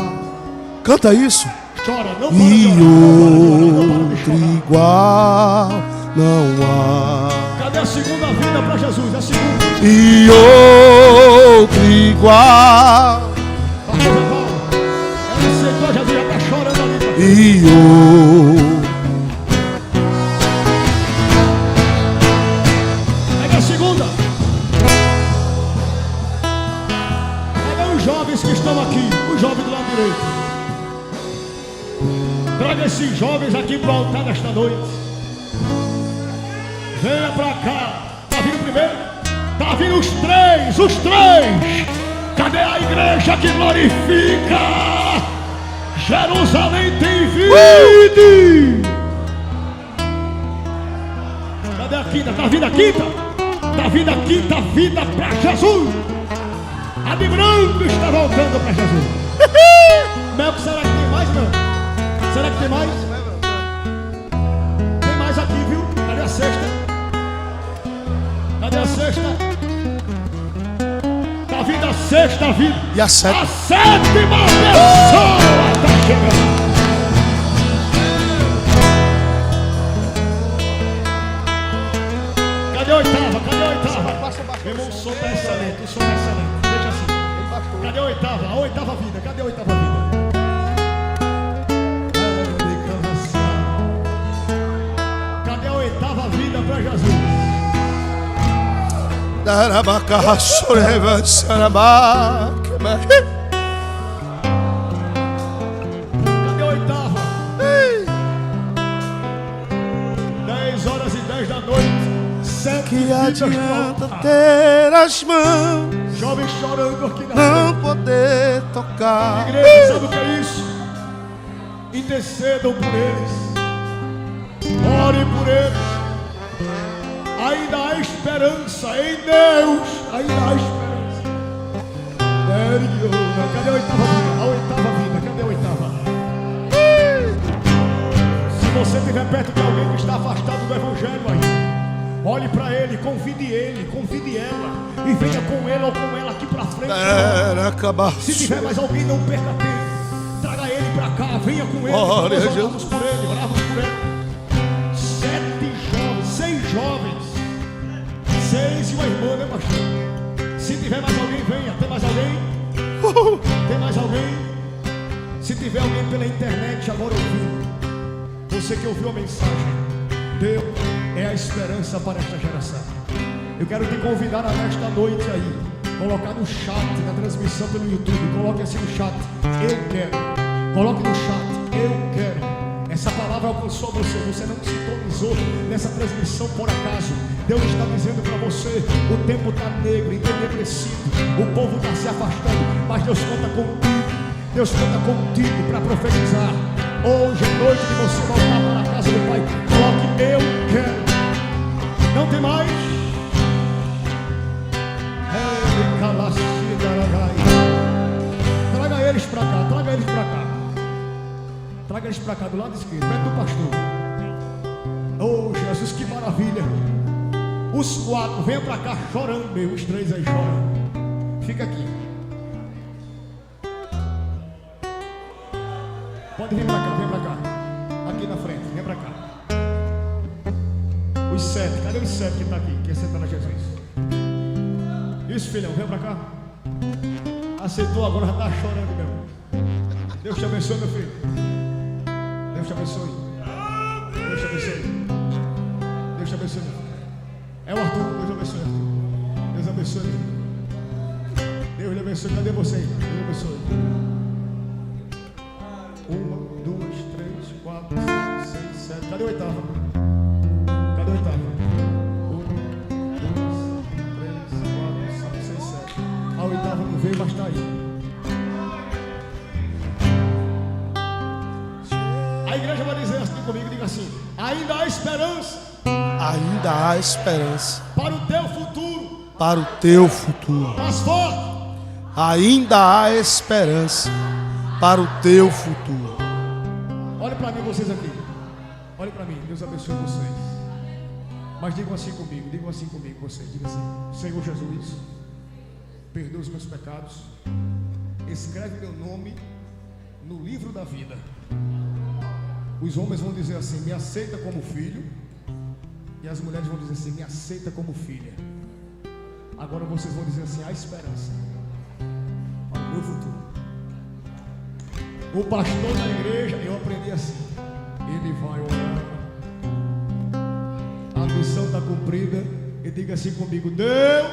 [SPEAKER 2] Canta isso.
[SPEAKER 3] chora, não
[SPEAKER 2] E
[SPEAKER 3] para
[SPEAKER 2] outro igual não há.
[SPEAKER 3] Cadê a segunda vida para Jesus? A segunda.
[SPEAKER 2] E outro igual.
[SPEAKER 3] Pastor Paulo, ela aceitou, Jesus já está chorando ali. Pastor.
[SPEAKER 2] E outro.
[SPEAKER 3] Pega a segunda. Pega os jovens que estão aqui, os jovens do lado direito. Traga esses jovens aqui para o altar nesta noite. Venha para cá. Tá vindo primeiro? Tá vindo os três, os três. Cadê a igreja que glorifica? Jerusalém tem vida. Cadê a quinta? Tá vindo a quinta? Tá vindo a quinta vida para Jesus. A de branco está voltando para Jesus. Melco, será que tem mais, não? Será que tem mais? Tem mais aqui, viu? Cadê a sexta? Cadê a sexta? Tá vindo a sexta vida.
[SPEAKER 2] E a sétima?
[SPEAKER 3] A sétima pessoa tá chegando. Cadê a oitava? Cadê a oitava? Meu irmão, o som tá excelente, o som tá excelente. Deixa assim. Cadê a oitava? A oitava vida. Cadê a oitava vida? Cadê a oitava vida para Jesus? Cadê a oitava? 10h10 da noite. 7
[SPEAKER 2] Que
[SPEAKER 3] vidas
[SPEAKER 2] adianta
[SPEAKER 3] voltar.
[SPEAKER 2] ter as mãos,
[SPEAKER 3] Jovens chorando aqui na
[SPEAKER 2] não
[SPEAKER 3] frente.
[SPEAKER 2] poder tocar.
[SPEAKER 3] Igreja, sabe o que é isso? Intercedam por eles. Ore por eles. Ainda há esperança em Deus. Ainda há esperança. Cadê a oitava vida? A oitava vida. Cadê a oitava? Se você estiver perto de alguém que está afastado do evangelho aí, olhe para ele, convide ela e venha com ele ou com ela aqui para frente. Se tiver mais alguém, não perca tempo. Traga ele para cá, venha com ele.
[SPEAKER 2] Glória
[SPEAKER 3] Nós
[SPEAKER 2] a
[SPEAKER 3] oramos por ele, oramos por ele. 6 jovens, 6 e uma irmã, né, pastor? Se tiver mais alguém, venha. Tem mais alguém? Tem mais alguém? Se tiver alguém pela internet agora ouvindo, você que ouviu a mensagem, Deus é a esperança para esta geração. Eu quero te convidar a nesta noite aí, colocar no chat, na transmissão pelo YouTube, coloque assim no chat, eu quero. Coloque no chat, eu quero. Essa palavra alcançou você, você não sintonizou nessa transmissão por acaso. Deus está dizendo para você, o tempo está negro, entenebrecido, o povo está se afastando, mas Deus conta contigo. Deus conta contigo para profetizar. Hoje é noite de você voltar para a casa do Pai. Coloque, eu quero. Não tem mais? Traga eles para cá, traga eles para cá. Traga eles para cá, do lado esquerdo, perto do pastor. Oh, Jesus. Jesus, que maravilha. Os 4, venham pra cá chorando, meu. Os 3 aí chorando. Fica aqui. Pode vir pra cá, vem pra cá. Aqui na frente, vem pra cá. Os 7, cadê os 7 que tá aqui? Que aceitaram a Jesus? Isso, filhão, vem pra cá. Aceitou, agora já tá chorando mesmo. Deus te abençoe, meu filho. Deus te abençoe. Deus te abençoe. Deus te abençoe. É o Arthur, Deus abençoe, Arthur. Deus abençoe. Deus lhe abençoe. Cadê você? Deus abençoe. 1, 2, 3, 4, 5, 6, 7. Cadê a oitava? Cadê a oitava? 1, 2, 3, 4, 5, 6, 7. A oitava não veio, mas está aí. A igreja vai dizer assim comigo, diga assim: ainda há esperança.
[SPEAKER 2] Ainda há esperança
[SPEAKER 3] Para o teu futuro.
[SPEAKER 2] para o teu futuro.
[SPEAKER 3] Mais forte.
[SPEAKER 2] Ainda há esperança para o teu futuro.
[SPEAKER 3] Olhe para mim, vocês aqui. Olhe para mim, Deus abençoe vocês. Mas digam assim comigo, vocês. Digam assim: Senhor Jesus, perdoa os meus pecados. Escreve meu nome no livro da vida. Os homens vão dizer assim: me aceita como filho. E as mulheres vão dizer assim: me aceita como filha. Agora vocês vão dizer assim: há esperança para o meu futuro. O pastor da igreja, eu aprendi assim: ele vai orar, a missão está cumprida. E diga assim comigo: Deus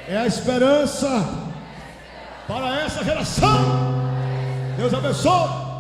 [SPEAKER 3] é a esperança para essa geração. Deus abençoe.